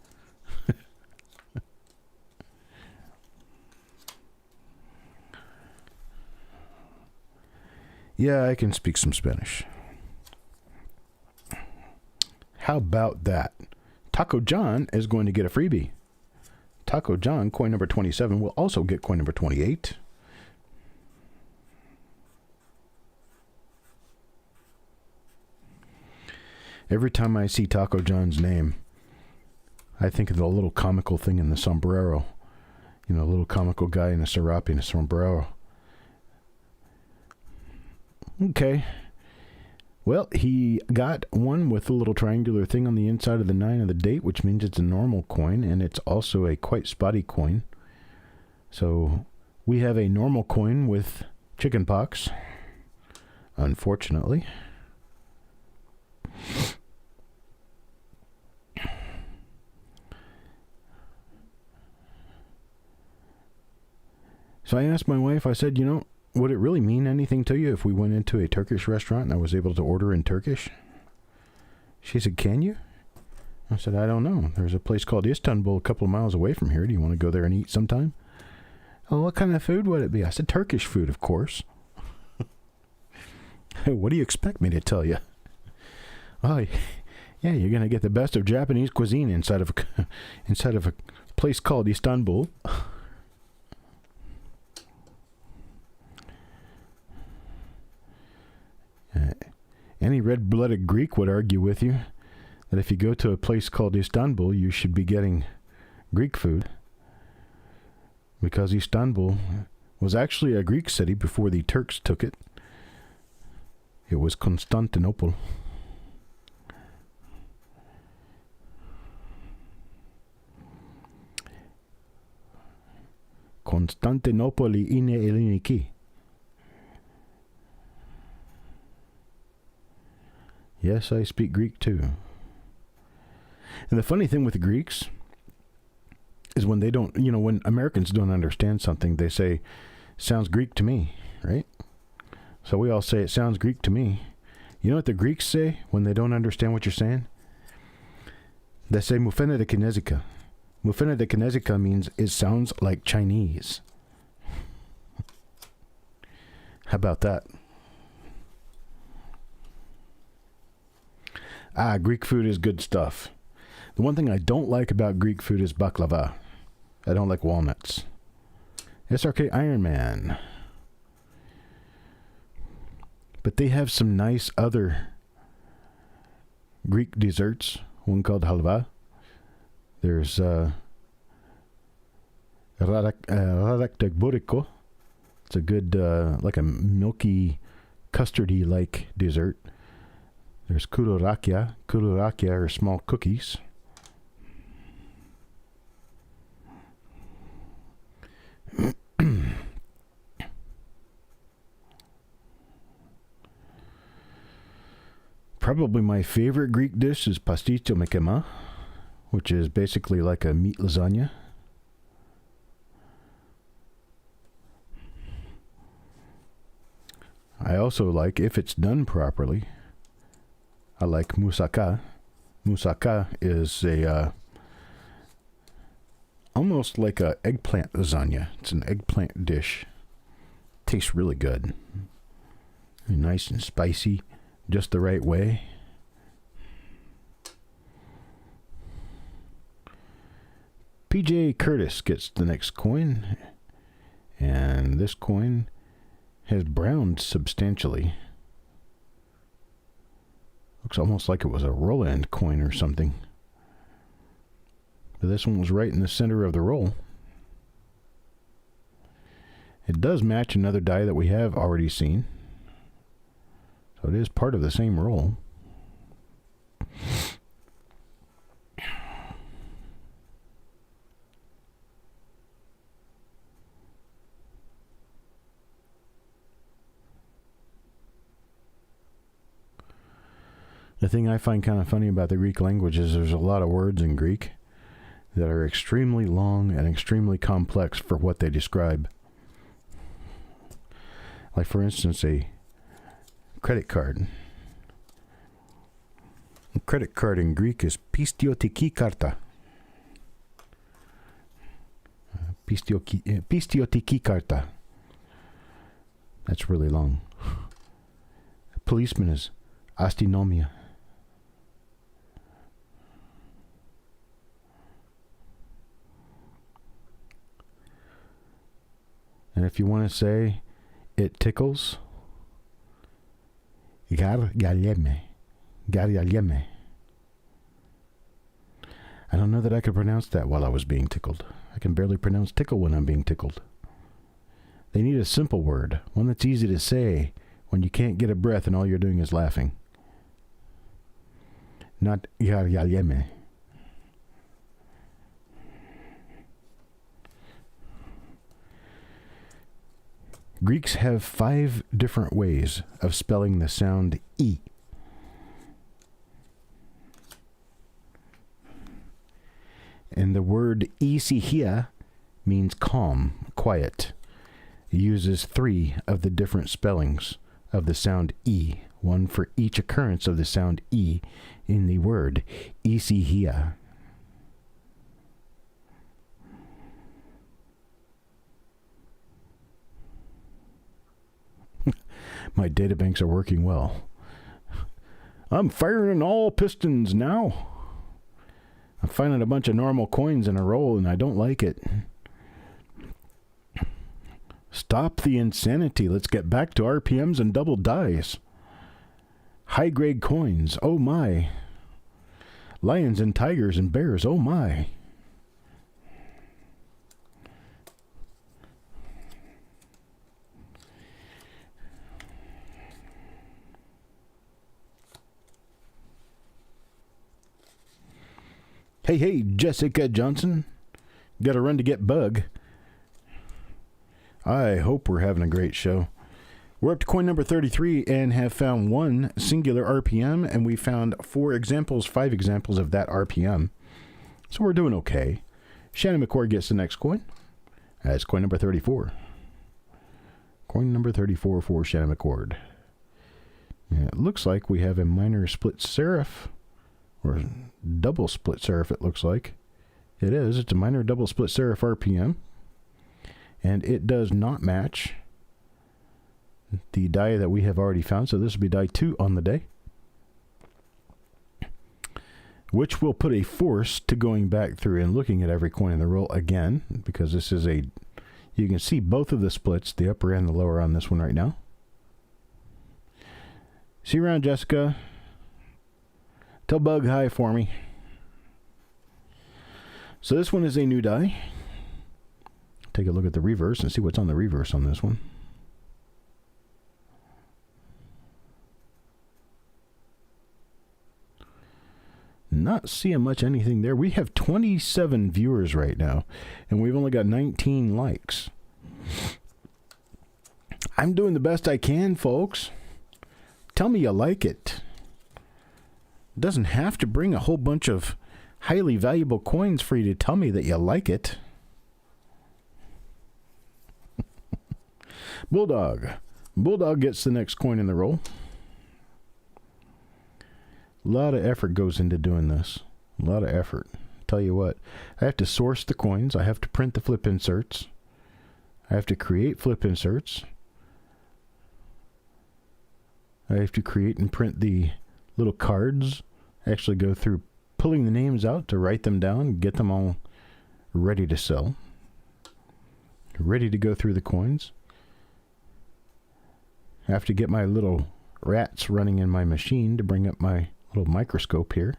Yeah, I can speak some Spanish. How about that? Taco John is going to get a freebie. Taco John, coin number 27, will also get coin number 28. Every time I see Taco John's name, I think of the little comical thing in the sombrero. A little comical guy in a serape and a sombrero. Okay. Well, he got one with a little triangular thing on the inside of the 9 of the date, which means it's a normal coin, and it's also a quite spotty coin. So we have a normal coin with chicken pox, unfortunately. So I asked my wife, I said, would it really mean anything to you if we went into a Turkish restaurant and I was able to order in Turkish? She said, can you? I said, I don't know. There's a place called Istanbul a couple of miles away from here. Do you want to go there and eat sometime? Oh, what kind of food would it be? I said, Turkish food, of course. What do you expect me to tell you? Oh, yeah, you're going to get the best of Japanese cuisine inside of a place called Istanbul. Any red-blooded Greek would argue with you that if you go to a place called Istanbul, you should be getting Greek food, because Istanbul was actually a Greek city before the Turks took it. It was Constantinople. Konstantinopoli ine eliniki. Yes, I speak Greek too. And the funny thing with the Greeks is when they don't, when Americans don't understand something, they say, sounds Greek to me, right? So we all say, it sounds Greek to me. You know what the Greeks say when they don't understand what you're saying? They say, Mufene de Kinesica. Mufene de Kinesica means it sounds like Chinese. How about that? Greek food is good stuff. The one thing I don't like about Greek food is baklava. I don't like walnuts. SRK Iron Man. But they have some nice other Greek desserts. One called halva. There's radaktekboriko. It's a good, like a milky, custardy-like dessert. There's kurorakia. Kurorakia are small cookies. Probably my favorite Greek dish is pastisio me kema, which is basically like a meat lasagna. I also like, if it's done properly, I like moussaka. Moussaka is a almost like a eggplant lasagna. It's an eggplant dish. Tastes really good. Nice and spicy, just the right way. PJ Curtis gets the next coin, and this coin has browned substantially. Looks almost like it was a roll-end coin or something. But this one was right in the center of the roll. It does match another die that we have already seen. So it is part of the same roll. The thing I find kind of funny about the Greek language is there's a lot of words in Greek that are extremely long and extremely complex for what they describe. Like, for instance, a credit card. A credit card in Greek is pistiotiki karta. Pistiotiki karta. That's really long. A policeman is astinomia. And if you want to say it tickles, gargalieme. Gargalieme. I don't know that I could pronounce that while I was being tickled. I can barely pronounce tickle when I'm being tickled. They need a simple word, one that's easy to say when you can't get a breath and all you're doing is laughing. Not gargalieme. Greeks have 5 different ways of spelling the sound E. And the word ησυχία means calm, quiet. It uses 3 of the different spellings of the sound E, one for each occurrence of the sound E in the word ησυχία. My databanks are working well. I'm firing all pistons now. I'm finding a bunch of normal coins in a roll and I don't like it. Stop the insanity. Let's get back to RPMs and double dice. High-grade coins. Oh my. Lions and tigers and bears. Oh my. Hey, Jessica Johnson. Got to run to get Bug. I hope we're having a great show. We're up to coin number 33 and have found one singular RPM, and we found 5 examples of that RPM. So we're doing okay. Shannon McCord gets the next coin. That's coin number 34. Coin number 34 for Shannon McCord. And it looks like we have a minor split serif, or double split serif it looks like. It is. It's a minor double split serif RPM. And it does not match the die that we have already found. So this will be die 2 on the day, which will put a force to going back through and looking at every coin in the roll again, because this is a, you can see both of the splits, the upper and the lower on this one right now. See you around, Jessica. Tell Bug hi for me. So this one is a new die. Take a look at the reverse and see what's on the reverse on this one. Not seeing much anything there. We have 27 viewers right now, and we've only got 19 likes. I'm doing the best I can, folks. Tell me you like it. It doesn't have to bring a whole bunch of highly valuable coins for you to tell me that you like it. Bulldog. Bulldog gets the next coin in the roll. A lot of effort goes into doing this. A lot of effort. Tell you what, I have to source the coins. I have to print the flip inserts. I have to create flip inserts. I have to create and print the little cards. Actually go through pulling the names out to write them down, get them all ready to sell. Ready to go through the coins. I have to get my little rats running in my machine to bring up my little microscope here.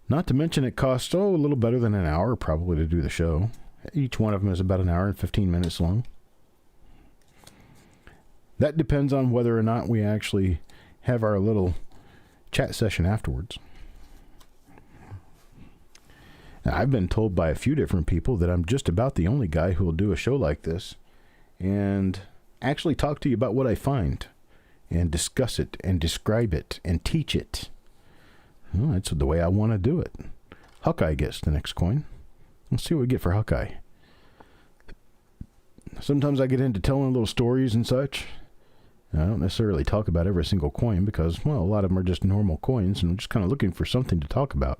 Not to mention it costs, a little better than an hour probably to do the show. Each one of them is about an hour and 15 minutes long. That depends on whether or not we actually have our little chat session afterwards. Now, I've been told by a few different people that I'm just about the only guy who will do a show like this and actually talk to you about what I find and discuss it and describe it and teach it. Well, that's the way I want to do it. Hawkeye gets the next coin. Let's see what we get for Hawkeye. Sometimes I get into telling little stories and such. I don't necessarily talk about every single coin because, well, a lot of them are just normal coins, and I'm just kind of looking for something to talk about.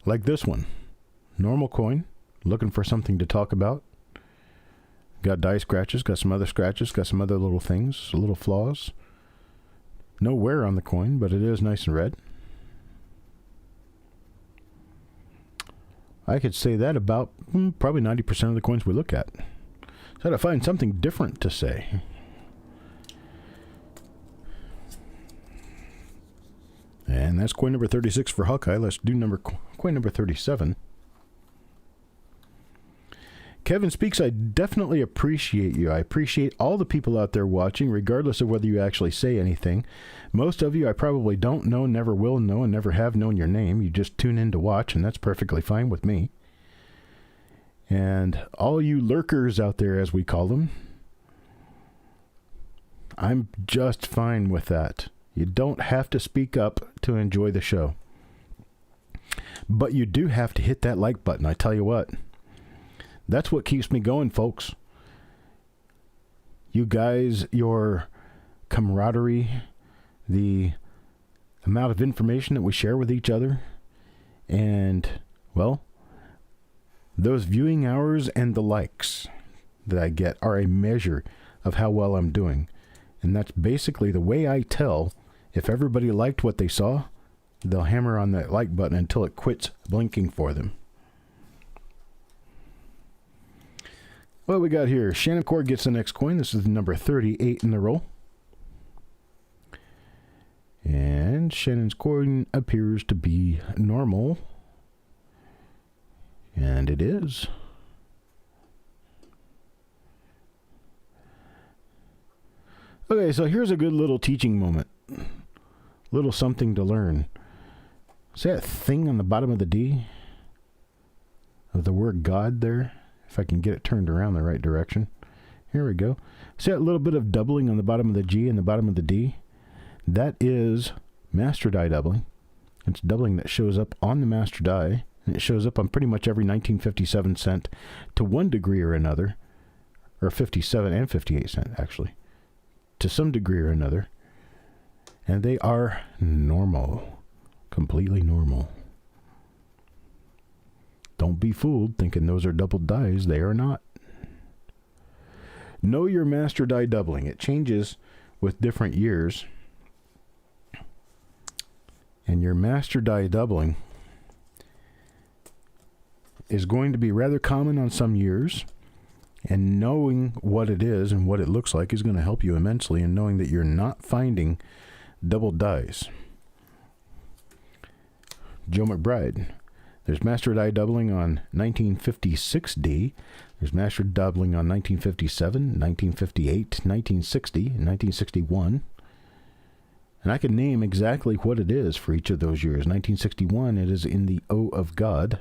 Like this one. Normal coin. Looking for something to talk about. Got die scratches, got some other scratches, got some other little things, little flaws. No wear on the coin, but it is nice and red. I could say that about probably 90% of the coins we look at. So I had to find something different to say. And that's coin number 36 for Hawkeye. Let's do coin number 37. Kevin speaks, I definitely appreciate you. I appreciate all the people out there watching, regardless of whether you actually say anything. Most of you I probably don't know, never will know, and never have known your name. You just tune in to watch, and that's perfectly fine with me. And all you lurkers out there, as we call them, I'm just fine with that. You don't have to speak up to enjoy the show. But you do have to hit that like button, I tell you what. That's what keeps me going, folks. You guys, your camaraderie, the amount of information that we share with each other, and, well, those viewing hours and the likes that I get are a measure of how well I'm doing. And that's basically the way I tell if everybody liked what they saw, they'll hammer on that like button until it quits blinking for them. What we got here? Shannon Cord gets the next coin. This is number 38 in the roll. And Shannon's coin appears to be normal. And it is. Okay, so here's a good little teaching moment. Little something to learn. See that thing on the bottom of the D? Of the word God there? If I can get it turned around the right direction. Here we go. See that little bit of doubling on the bottom of the G and the bottom of the D? That is master die doubling. It's doubling that shows up on the master die, and it shows up on pretty much every 1957 cent to one degree or another, or 57 and 58 cent actually, to some degree or another. And they are normal, completely normal. Don't be fooled thinking those are doubled dies. They are not. Know your master die doubling. It changes with different years. And your master die doubling is going to be rather common on some years. And knowing what it is and what it looks like is going to help you immensely in knowing that you're not finding double dies. Joe McBride. There's master die doubling on 1956D. There's master doubling on 1957, 1958, 1960, and 1961. And I can name exactly what it is for each of those years. 1961, it is in the O of God.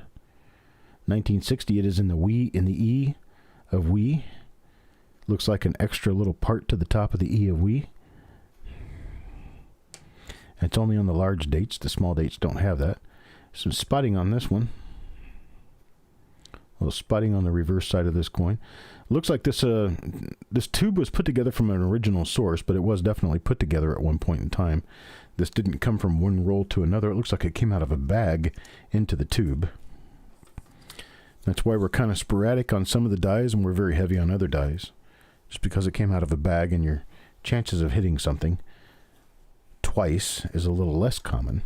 1960, it is in the E of we. Looks like an extra little part to the top of the E of we. It's only on the large dates. The small dates don't have that. Some spotting on this one. A little spotting on the reverse side of this coin. Looks like this tube was put together from an original source, but it was definitely put together at one point in time. This didn't come from one roll to another. It looks like it came out of a bag into the tube. That's why we're kind of sporadic on some of the dies, and we're very heavy on other dies. Just because it came out of a bag, and your chances of hitting something twice is a little less common.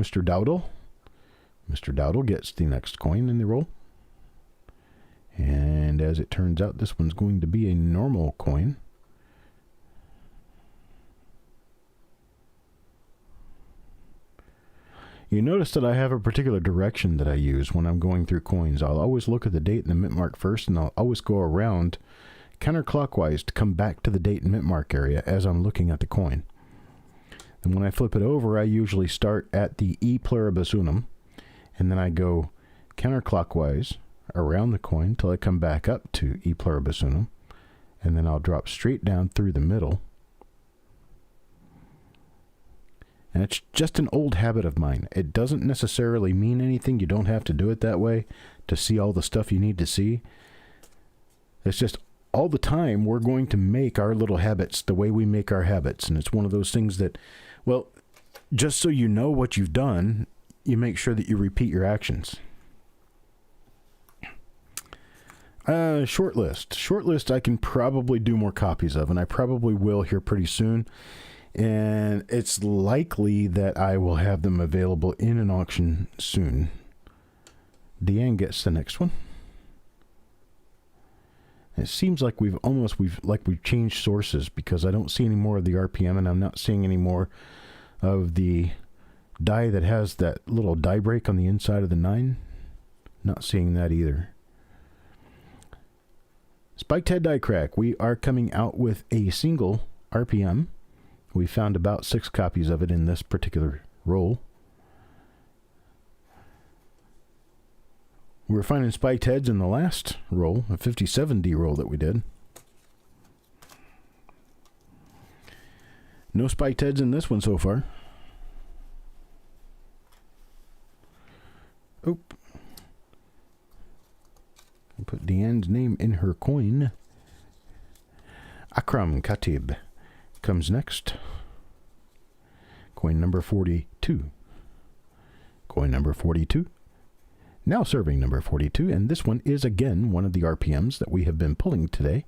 Mr. Dowdle. Mr. Dowdle gets the next coin in the roll. And as it turns out, this one's going to be a normal coin. You notice that I have a particular direction that I use when I'm going through coins. I'll always look at the date and the mint mark first, and I'll always go around counterclockwise to come back to the date and mint mark area as I'm looking at the coin. And when I flip it over, I usually start at the E pluribus unum, and then I go counterclockwise around the coin till I come back up to E pluribus unum, and then I'll drop straight down through the middle. And it's just an old habit of mine. It doesn't necessarily mean anything. You don't have to do it that way to see all the stuff you need to see. It's just all the time we're going to make our little habits the way we make our habits. And it's one of those things that, well, just so you know what you've done, you make sure that you repeat your actions. Short list. Short list I can probably do more copies of, and I probably will here pretty soon. And it's likely that I will have them available in an auction soon. Deanne gets the next one. It seems like we've changed sources, because I don't see any more of the RPM, and I'm not seeing any more of the die that has that little die break on the inside of the 9. Not seeing that either. Spiked head die crack. We are coming out with a single RPM. We found about 6 copies of it in this particular roll. We were finding spiked heads in the last roll, a 57D roll that we did. No spiked heads in this one so far. Oop. I'll put Deanne's name in her coin. Akram Khatib comes next. Coin number 42. Coin number 42. Now serving number 42, and this one is again one of the RPMs that we have been pulling today.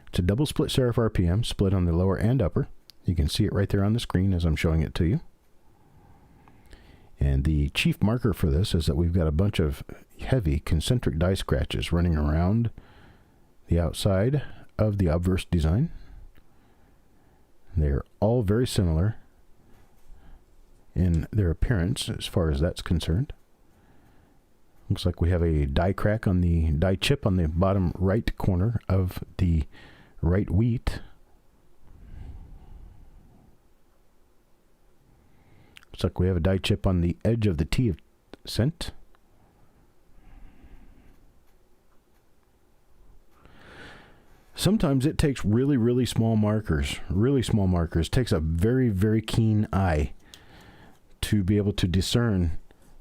It's a double split serif RPM, split on the lower and upper. You can see it right there on the screen as I'm showing it to you. And the chief marker for this is that we've got a bunch of heavy concentric die scratches running around the outside of the obverse design. They're all very similar in their appearance as far as that's concerned. Looks like we have a die crack on the die chip on the bottom right corner of the right wheat. Looks like we have a die chip on the edge of the T of cent. Sometimes it takes really, really small markers. Really small markers. It takes a very, very keen eye to be able to discern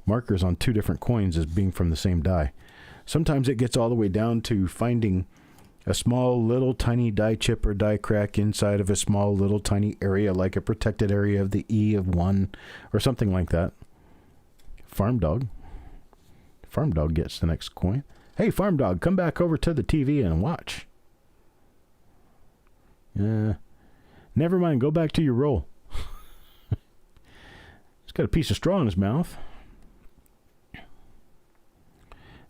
markers on two different coins as being from the same die. Sometimes it gets all the way down to finding a small little tiny die chip or die crack inside of a small little tiny area, like a protected area of the E of 1 or something like that. Farm Dog. Farm Dog gets the next coin. Hey, Farm Dog, come back over to the TV and watch. Never mind, go back to your roll. He's got a piece of straw in his mouth.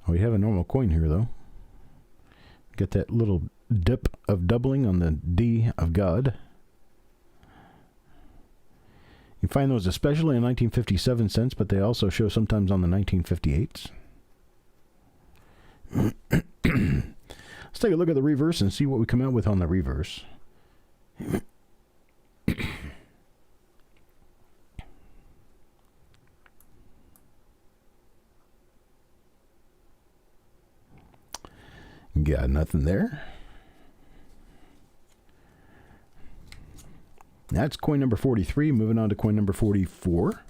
We have a normal coin here, though. Get that little dip of doubling on the D of God. You find those especially in 1957 cents, but they also show sometimes on the 1958s. Let's take a look at the reverse and see what we come out with on the reverse. Got nothing there. That's coin number 43. Moving on to coin number 44.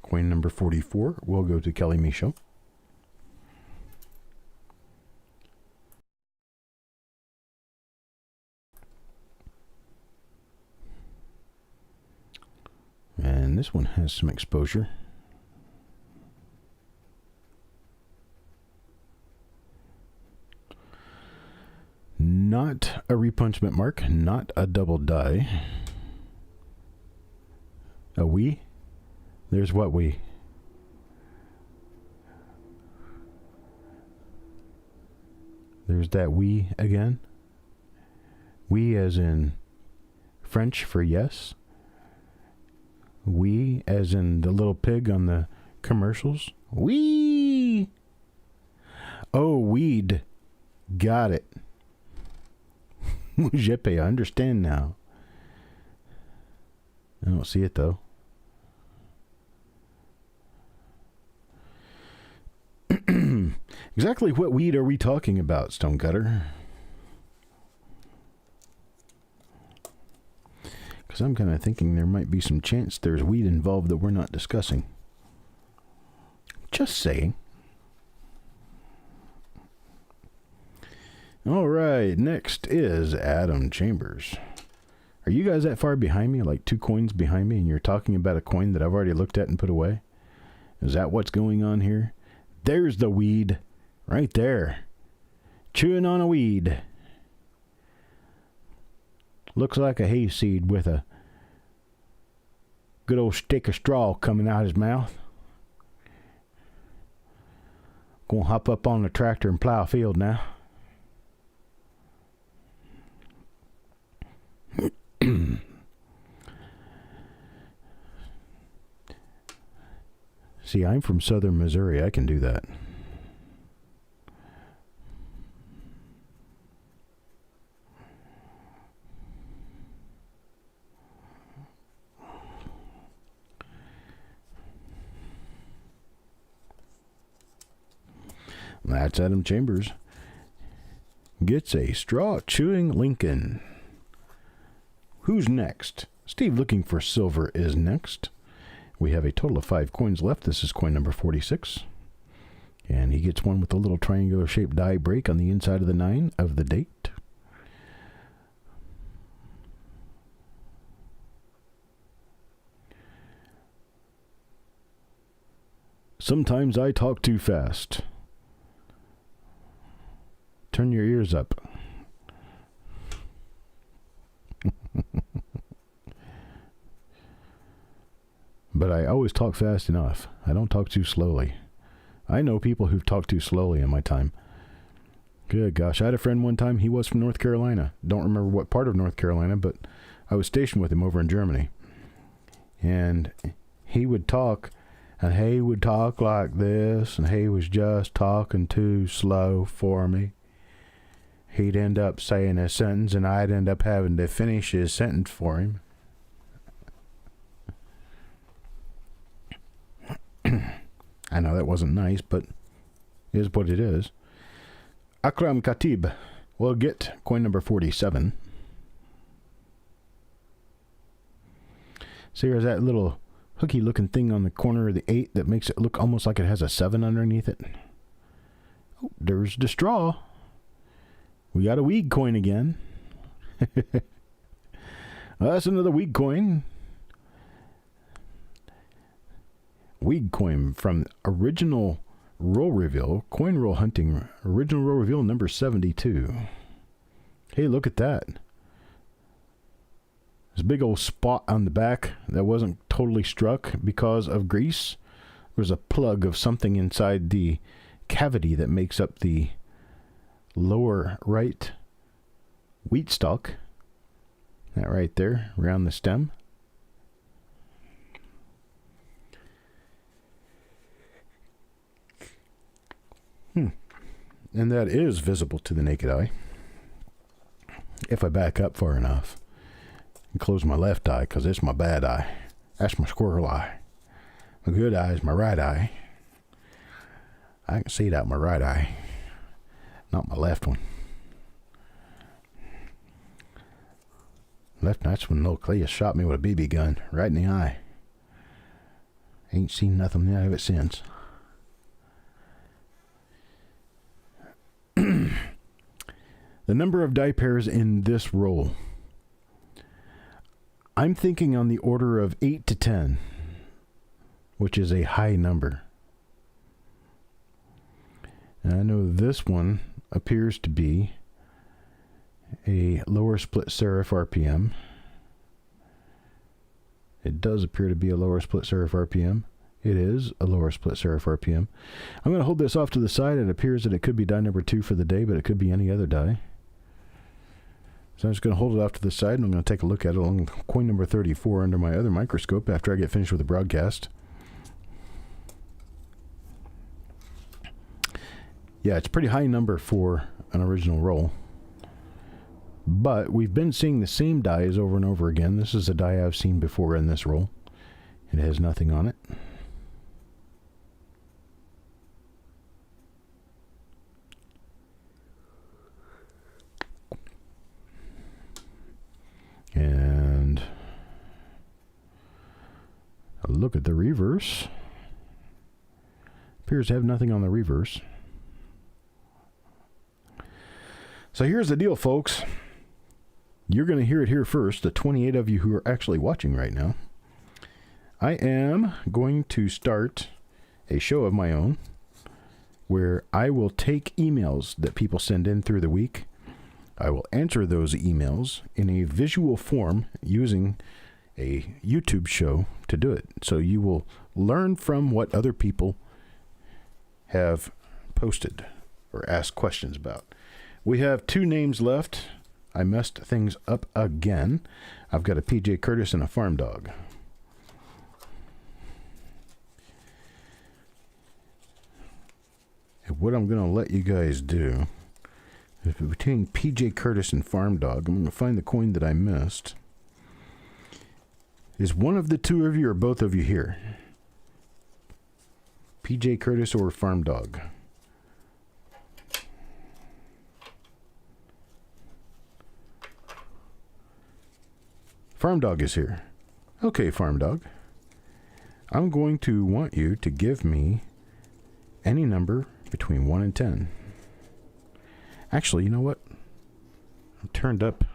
Coin number 44 will go to Kelly Michaud. And this one has some exposure. Not a repunchment mark, not a double die. A we? There's what we? There's that we again. We as in French for yes. We as in the little pig on the commercials. Wee! Oh, weed. Got it. Jeppe, I understand now. I don't see it, though. Exactly what weed are we talking about, Stonecutter? Because I'm kind of thinking there might be some chance there's weed involved that we're not discussing. Just saying. All right, next is Adam Chambers. Are you guys that far behind me, like 2 coins behind me, and you're talking about a coin that I've already looked at and put away? Is that what's going on here? There's the weed, right there. Chewing on a weed. Looks like a hayseed with a good old stick of straw coming out his mouth. Gonna hop up on the tractor and plow a field now. See, I'm from southern Missouri. I can do that. That's Adam Chambers. Gets a straw chewing Lincoln. Who's next? Steve Looking for Silver is next. We have a total of 5 coins left. This is coin number 46. And he gets one with a little triangular shaped die break on the inside of the 9 of the date. Sometimes I talk too fast. Turn your ears up. But I always talk fast enough. I don't talk too slowly. I know people who've talked too slowly in my time. Good gosh. I had a friend one time. He was from North Carolina. Don't remember what part of North Carolina, but I was stationed with him over in Germany. And he would talk, and he would talk like this, and he was just talking too slow for me. He'd end up saying a sentence, and I'd end up having to finish his sentence for him. I know that wasn't nice, but it is what it is. Akram Khatib will get coin number 47. So here's that little hooky looking thing on the corner of the 8 that makes it look almost like it has a 7 underneath it. Oh, there's the straw. We got a weed coin again. Well, that's another weed coin. Weed coin from original roll reveal, coin roll hunting, original roll reveal number 72. Hey, look at that. This big old spot on the back that wasn't totally struck because of grease. There was a plug of something inside the cavity that makes up the lower right wheat stalk. That right there, around the stem. And that is visible to the naked eye. If I back up far enough. And close my left eye, because it's my bad eye. That's my squirrel eye. My good eye is my right eye. I can see that my right eye. Not my left one. Left, that's when little Cleus shot me with a BB gun right in the eye. Ain't seen nothing out of it since. The number of die pairs in this roll. I'm thinking on the order of 8 to 10, which is a high number. And I know this one appears to be a lower split serif RPM. It does appear to be a lower split serif RPM. It is a lower split serif RPM. I'm going to hold this off to the side. It appears that it could be die number 2 for the day, but it could be any other die. So I'm just going to hold it off to the side, and I'm going to take a look at it along coin number 34 under my other microscope after I get finished with the broadcast. Yeah, it's a pretty high number for an original roll. But we've been seeing the same dies over and over again. This is a die I've seen before in this roll. It has nothing on it. And a look at the reverse. Appears to have nothing on the reverse. So here's the deal, folks. You're going to hear it here first, the 28 of you who are actually watching right now. I am going to start a show of my own where I will take emails that people send in through the week. I will answer those emails in a visual form using a YouTube show to do it. So you will learn from what other people have posted or asked questions about. We have 2 names left. I messed things up again. I've got a PJ Curtis and a farm dog. And what I'm going to let you guys do is between PJ Curtis and farm dog, I'm going to find the coin that I missed. Is one of the 2 of you or both of you here? PJ Curtis or farm dog? Farm dog is here. Okay, farm dog. I'm going to want you to give me any number between 1 and 10. Actually, you know what? I'm turned up.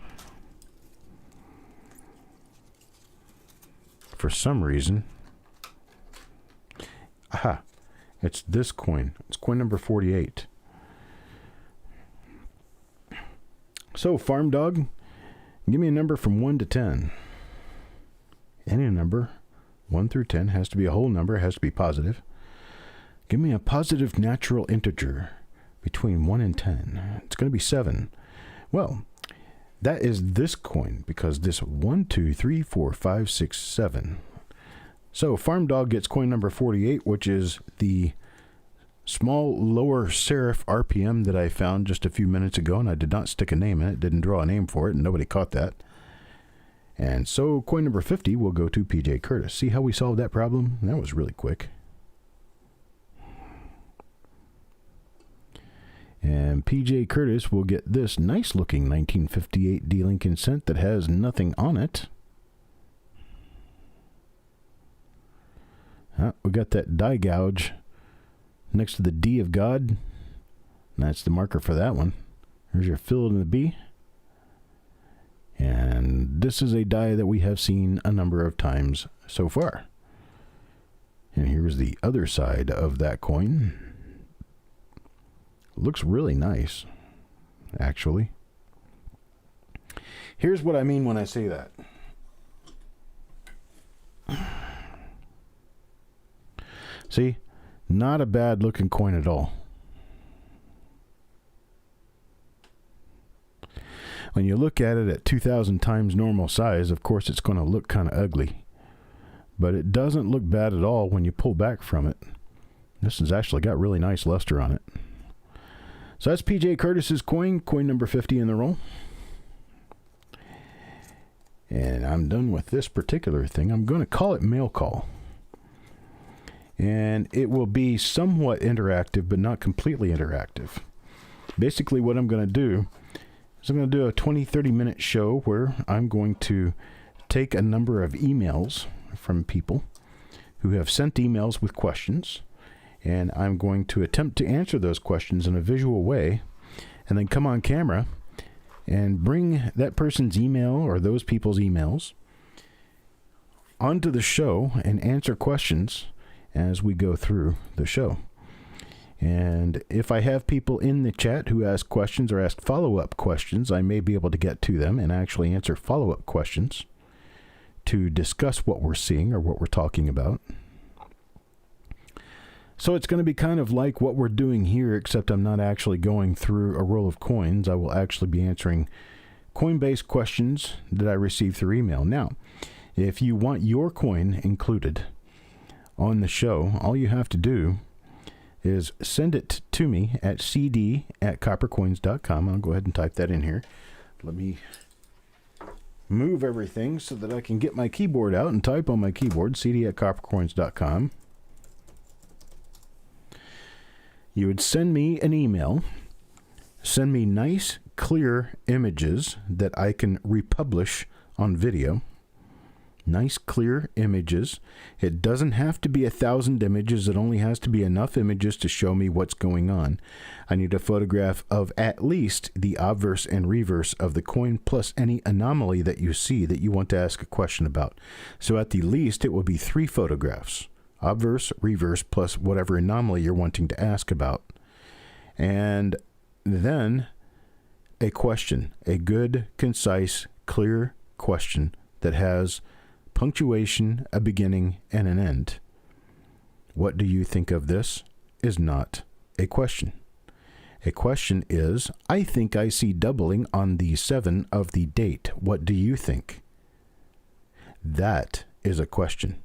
For some reason. Aha. It's this coin. It's coin number 48. So, farm dog, give me a number from 1 to 10. Any number, 1 through 10, has to be a whole number, has to be positive. Give me a positive natural integer between 1 and 10. It's going to be 7. Well, that is this coin, because this 1, 2, 3, 4, 5, 6, 7. So, farm dog gets coin number 48, which is the small lower serif RPM that I found just a few minutes ago, and I did not stick a name in it, didn't draw a name for it, and nobody caught that. And so coin number 50 will go to PJ Curtis. See how we solved that problem? That was really quick. And PJ Curtis will get this nice looking 1958 D-Lincoln cent that has nothing on it. We got that die gouge next to the D of God. That's the marker for that one. There's your fill in the B. And this is a die that we have seen a number of times so far. And here's the other side of that coin. Looks really nice, actually. Here's what I mean when I say that. See, not a bad looking coin at all. When you look at it at 2,000 times normal size, of course it's going to look kind of ugly. But it doesn't look bad at all when you pull back from it. This has actually got really nice luster on it. So that's PJ Curtis's coin number 50 in the roll. And I'm done with this particular thing. I'm going to call it mail call. And it will be somewhat interactive, but not completely interactive. Basically what I'm going to do is I'm going to do a 20-30 minute show where I'm going to take a number of emails from people who have sent emails with questions, and I'm going to attempt to answer those questions in a visual way, and then come on camera and bring that person's email or those people's emails onto the show and answer questions as we go through the show. And if I have people in the chat who ask questions or ask follow-up questions, I may be able to get to them and actually answer follow-up questions to discuss what we're seeing or what we're talking about. So it's going to be kind of like what we're doing here, except I'm not actually going through a roll of coins. I will actually be answering coin-based questions that I receive through email. Now, if you want your coin included on the show, all you have to do is send it to me at cd@coppercoins.com. I'll go ahead and type that in here. Let me move everything so that I can get my keyboard out and type on my keyboard, cd@coppercoins.com. You would send me an email. Send me nice, clear images that I can republish on video. Nice, clear images. It doesn't have to be 1,000 images. It only has to be enough images to show me what's going on. I need a photograph of at least the obverse and reverse of the coin, plus any anomaly that you see that you want to ask a question about. So at the least, it will be 3 photographs. Obverse, reverse, plus whatever anomaly you're wanting to ask about. And then a question. A good, concise, clear question that has punctuation, a beginning, and an end. What do you think of this is not a question. A question is, I think I see doubling on the 7 of the date. What do you think? That is a question.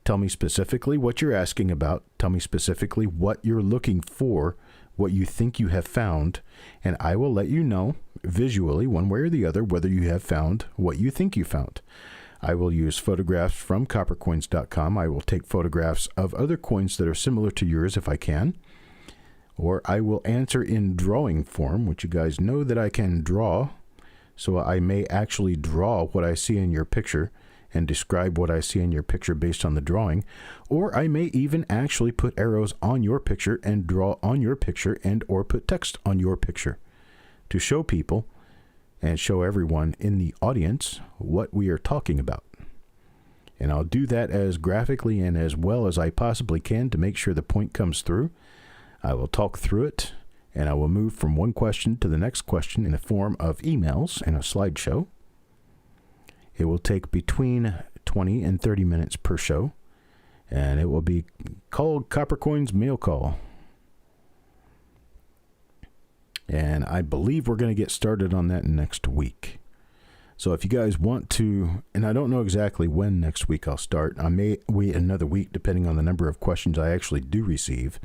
Tell me specifically what you're asking about. Tell me specifically what you're looking for, what you think you have found, and I will let you know visually, one way or the other, whether you have found what you think you found. I will use photographs from coppercoins.com. I will take photographs of other coins that are similar to yours if I can. Or I will answer in drawing form, which you guys know that I can draw. So I may actually draw what I see in your picture and describe what I see in your picture based on the drawing. Or I may even actually put arrows on your picture and draw on your picture and or put text on your picture to show people and show everyone in the audience what we are talking about. And I'll do that as graphically and as well as I possibly can to make sure the point comes through. I will talk through it, and I will move from one question to the next question in the form of emails and a slideshow. It will take between 20 and 30 minutes per show, and it will be called Coppercoins Mail Call. And I believe we're going to get started on that next week. So if you guys want to, and I don't know exactly when next week I'll start. I may wait another week depending on the number of questions I actually do receive.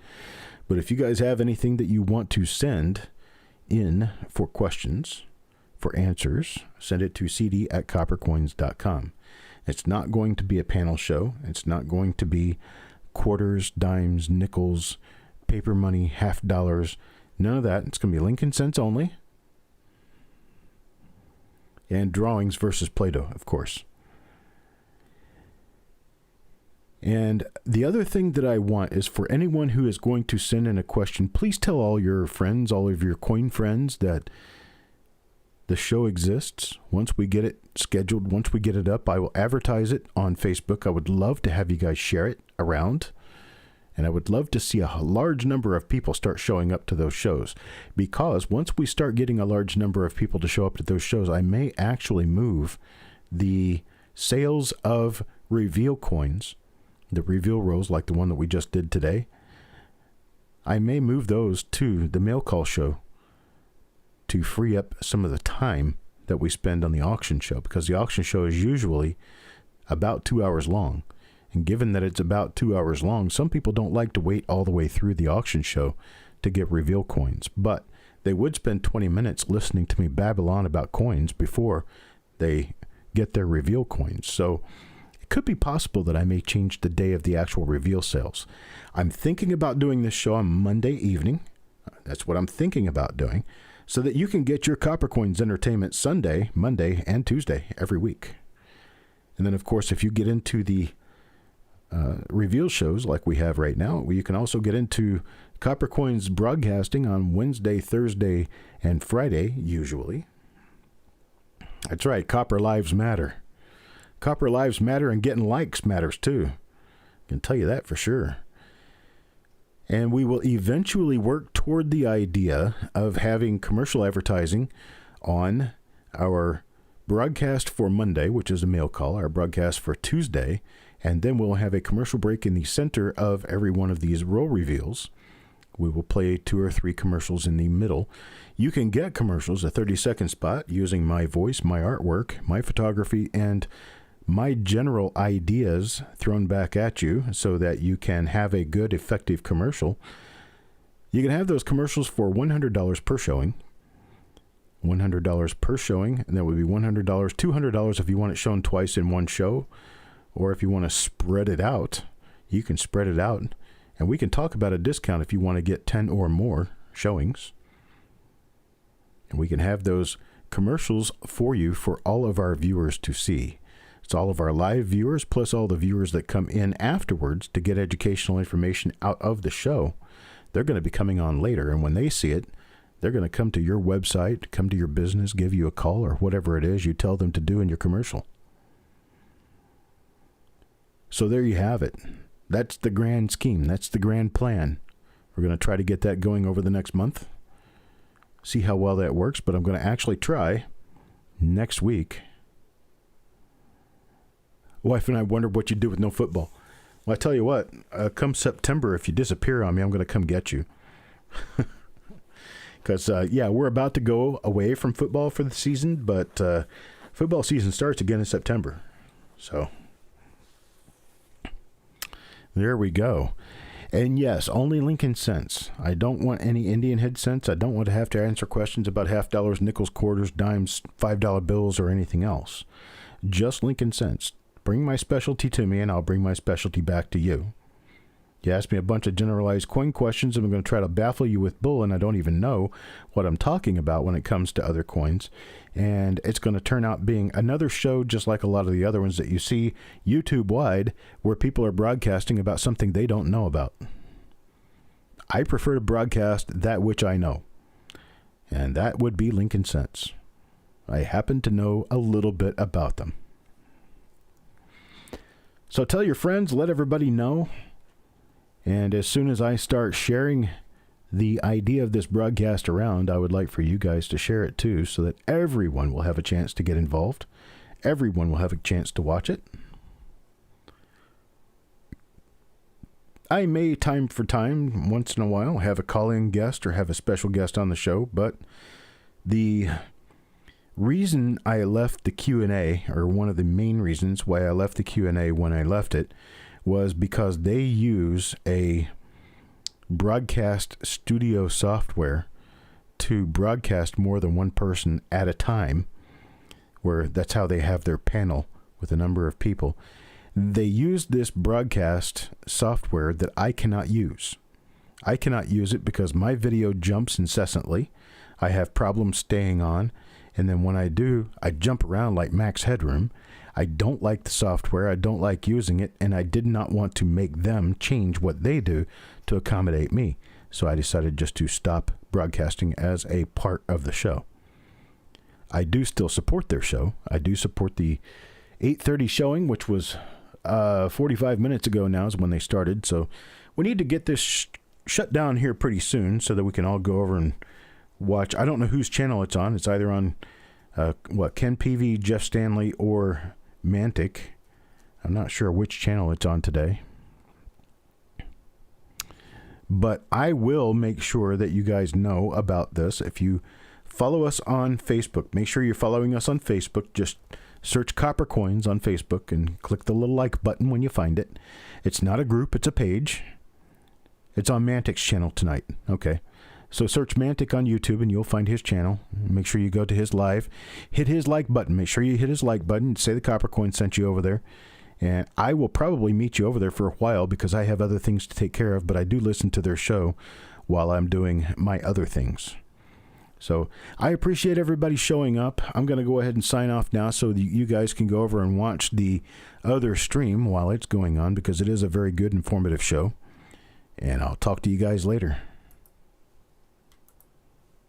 But if you guys have anything that you want to send in for questions, for answers, send it to cd@coppercoins.com. It's not going to be a panel show. It's not going to be quarters, dimes, nickels, paper money, half dollars. None of that. It's going to be Lincoln Cents only. And drawings versus Play-Doh, of course. And the other thing that I want is for anyone who is going to send in a question, please tell all your friends, all of your coin friends, that the show exists. Once we get it scheduled, once we get it up, I will advertise it on Facebook. I would love to have you guys share it around. And I would love to see a large number of people start showing up to those shows. Because once we start getting a large number of people to show up to those shows, I may actually move the sales of reveal coins, the reveal rolls like the one that we just did today. I may move those to the mail call show to free up some of the time that we spend on the auction show, because the auction show is usually about 2 hours long. And given that it's about 2 hours long, some people don't like to wait all the way through the auction show to get reveal coins. But they would spend 20 minutes listening to me babble on about coins before they get their reveal coins. So it could be possible that I may change the day of the actual reveal sales. I'm thinking about doing this show on Monday evening. That's what I'm thinking about doing, so that you can get your Coppercoins entertainment Sunday, Monday, and Tuesday every week. And then, of course, if you get into the reveal shows like we have right now, you can also get into Coppercoins broadcasting on Wednesday, Thursday, and Friday, usually. That's right, Copper Lives Matter. Copper Lives Matter, and getting likes matters too. I can tell you that for sure. And we will eventually work toward the idea of having commercial advertising on our broadcast for Monday, which is a mail call, our broadcast for Tuesday, and then we'll have a commercial break in the center of every one of these roll reveals. We will play 2 or 3 commercials in the middle. You can get commercials, a 30-second spot, using my voice, my artwork, my photography, and my general ideas thrown back at you so that you can have a good, effective commercial. You can have those commercials for $100 per showing. $100 per showing, and that would be $100, $200 if you want it shown twice in one show. Or if you want to spread it out, you can spread it out. And we can talk about a discount if you want to get 10 or more showings. And we can have those commercials for you for all of our viewers to see. It's all of our live viewers plus all the viewers that come in afterwards to get educational information out of the show. They're going to be coming on later, and when they see it, they're going to come to your website, come to your business, give you a call, or whatever it is you tell them to do in your commercial. So there you have it. That's the grand scheme. That's the grand plan. We're going to try to get that going over the next month. See how well that works, but I'm going to actually try next week. Wife and I wondered what you'd do with no football. Well, I tell you what, come September, if you disappear on me, I'm going to come get you. Because, we're about to go away from football for the season, but football season starts again in September. So there we go. And yes, only Lincoln cents. I don't want any Indian head cents. I don't want to have to answer questions about half dollars, nickels, quarters, dimes, $5 bills, or anything else. Just Lincoln cents. Bring my specialty to me, and I'll bring my specialty back to you. You ask me a bunch of generalized coin questions, and I'm going to try to baffle you with bull, and I don't even know what I'm talking about when it comes to other coins. And it's going to turn out being another show just like a lot of the other ones that you see YouTube-wide, where people are broadcasting about something they don't know about. I prefer to broadcast that which I know, and that would be Lincoln cents. I happen to know a little bit about them. So tell your friends, let everybody know. And as soon as I start sharing the idea of this broadcast around, I would like for you guys to share it too, so that everyone will have a chance to get involved. Everyone will have a chance to watch it. I may, time for time, once in a while, have a call-in guest or have a special guest on the show, but the reason I left the Q&A, or one of the main reasons why I left the Q&A when I left it, was because they use a broadcast studio software to broadcast more than one person at a time, where that's how they have their panel with a number of people. They use this broadcast software that I cannot use. I cannot use it because my video jumps incessantly. I have problems staying on. And then when I do, I jump around like Max Headroom. I don't like the software. I don't like using it. And I did not want to make them change what they do to accommodate me. So I decided just to stop broadcasting as a part of the show. I do still support their show. I do support the 8:30 showing, which was 45 minutes ago now is when they started. So we need to get this shut down here pretty soon so that we can all go over and watch. I don't know whose channel it's on. It's either on Ken Peavy, Jeff Stanley, or Mantic. I'm not sure which channel it's on today. But I will make sure that you guys know about this. If you follow us on Facebook, make sure you're following us on Facebook. Just search Coppercoins on Facebook and click the little like button when you find it. It's not a group, it's a page. It's on Mantic's channel tonight. Okay. So search Mantic on YouTube and you'll find his channel. Make sure you go to his live. Hit his like button. Make sure you hit his like button. Say the Coppercoin sent you over there. And I will probably meet you over there for a while because I have other things to take care of, but I do listen to their show while I'm doing my other things. So I appreciate everybody showing up. I'm going to go ahead and sign off now so that you guys can go over and watch the other stream while it's going on because it is a very good, informative show. And I'll talk to you guys later.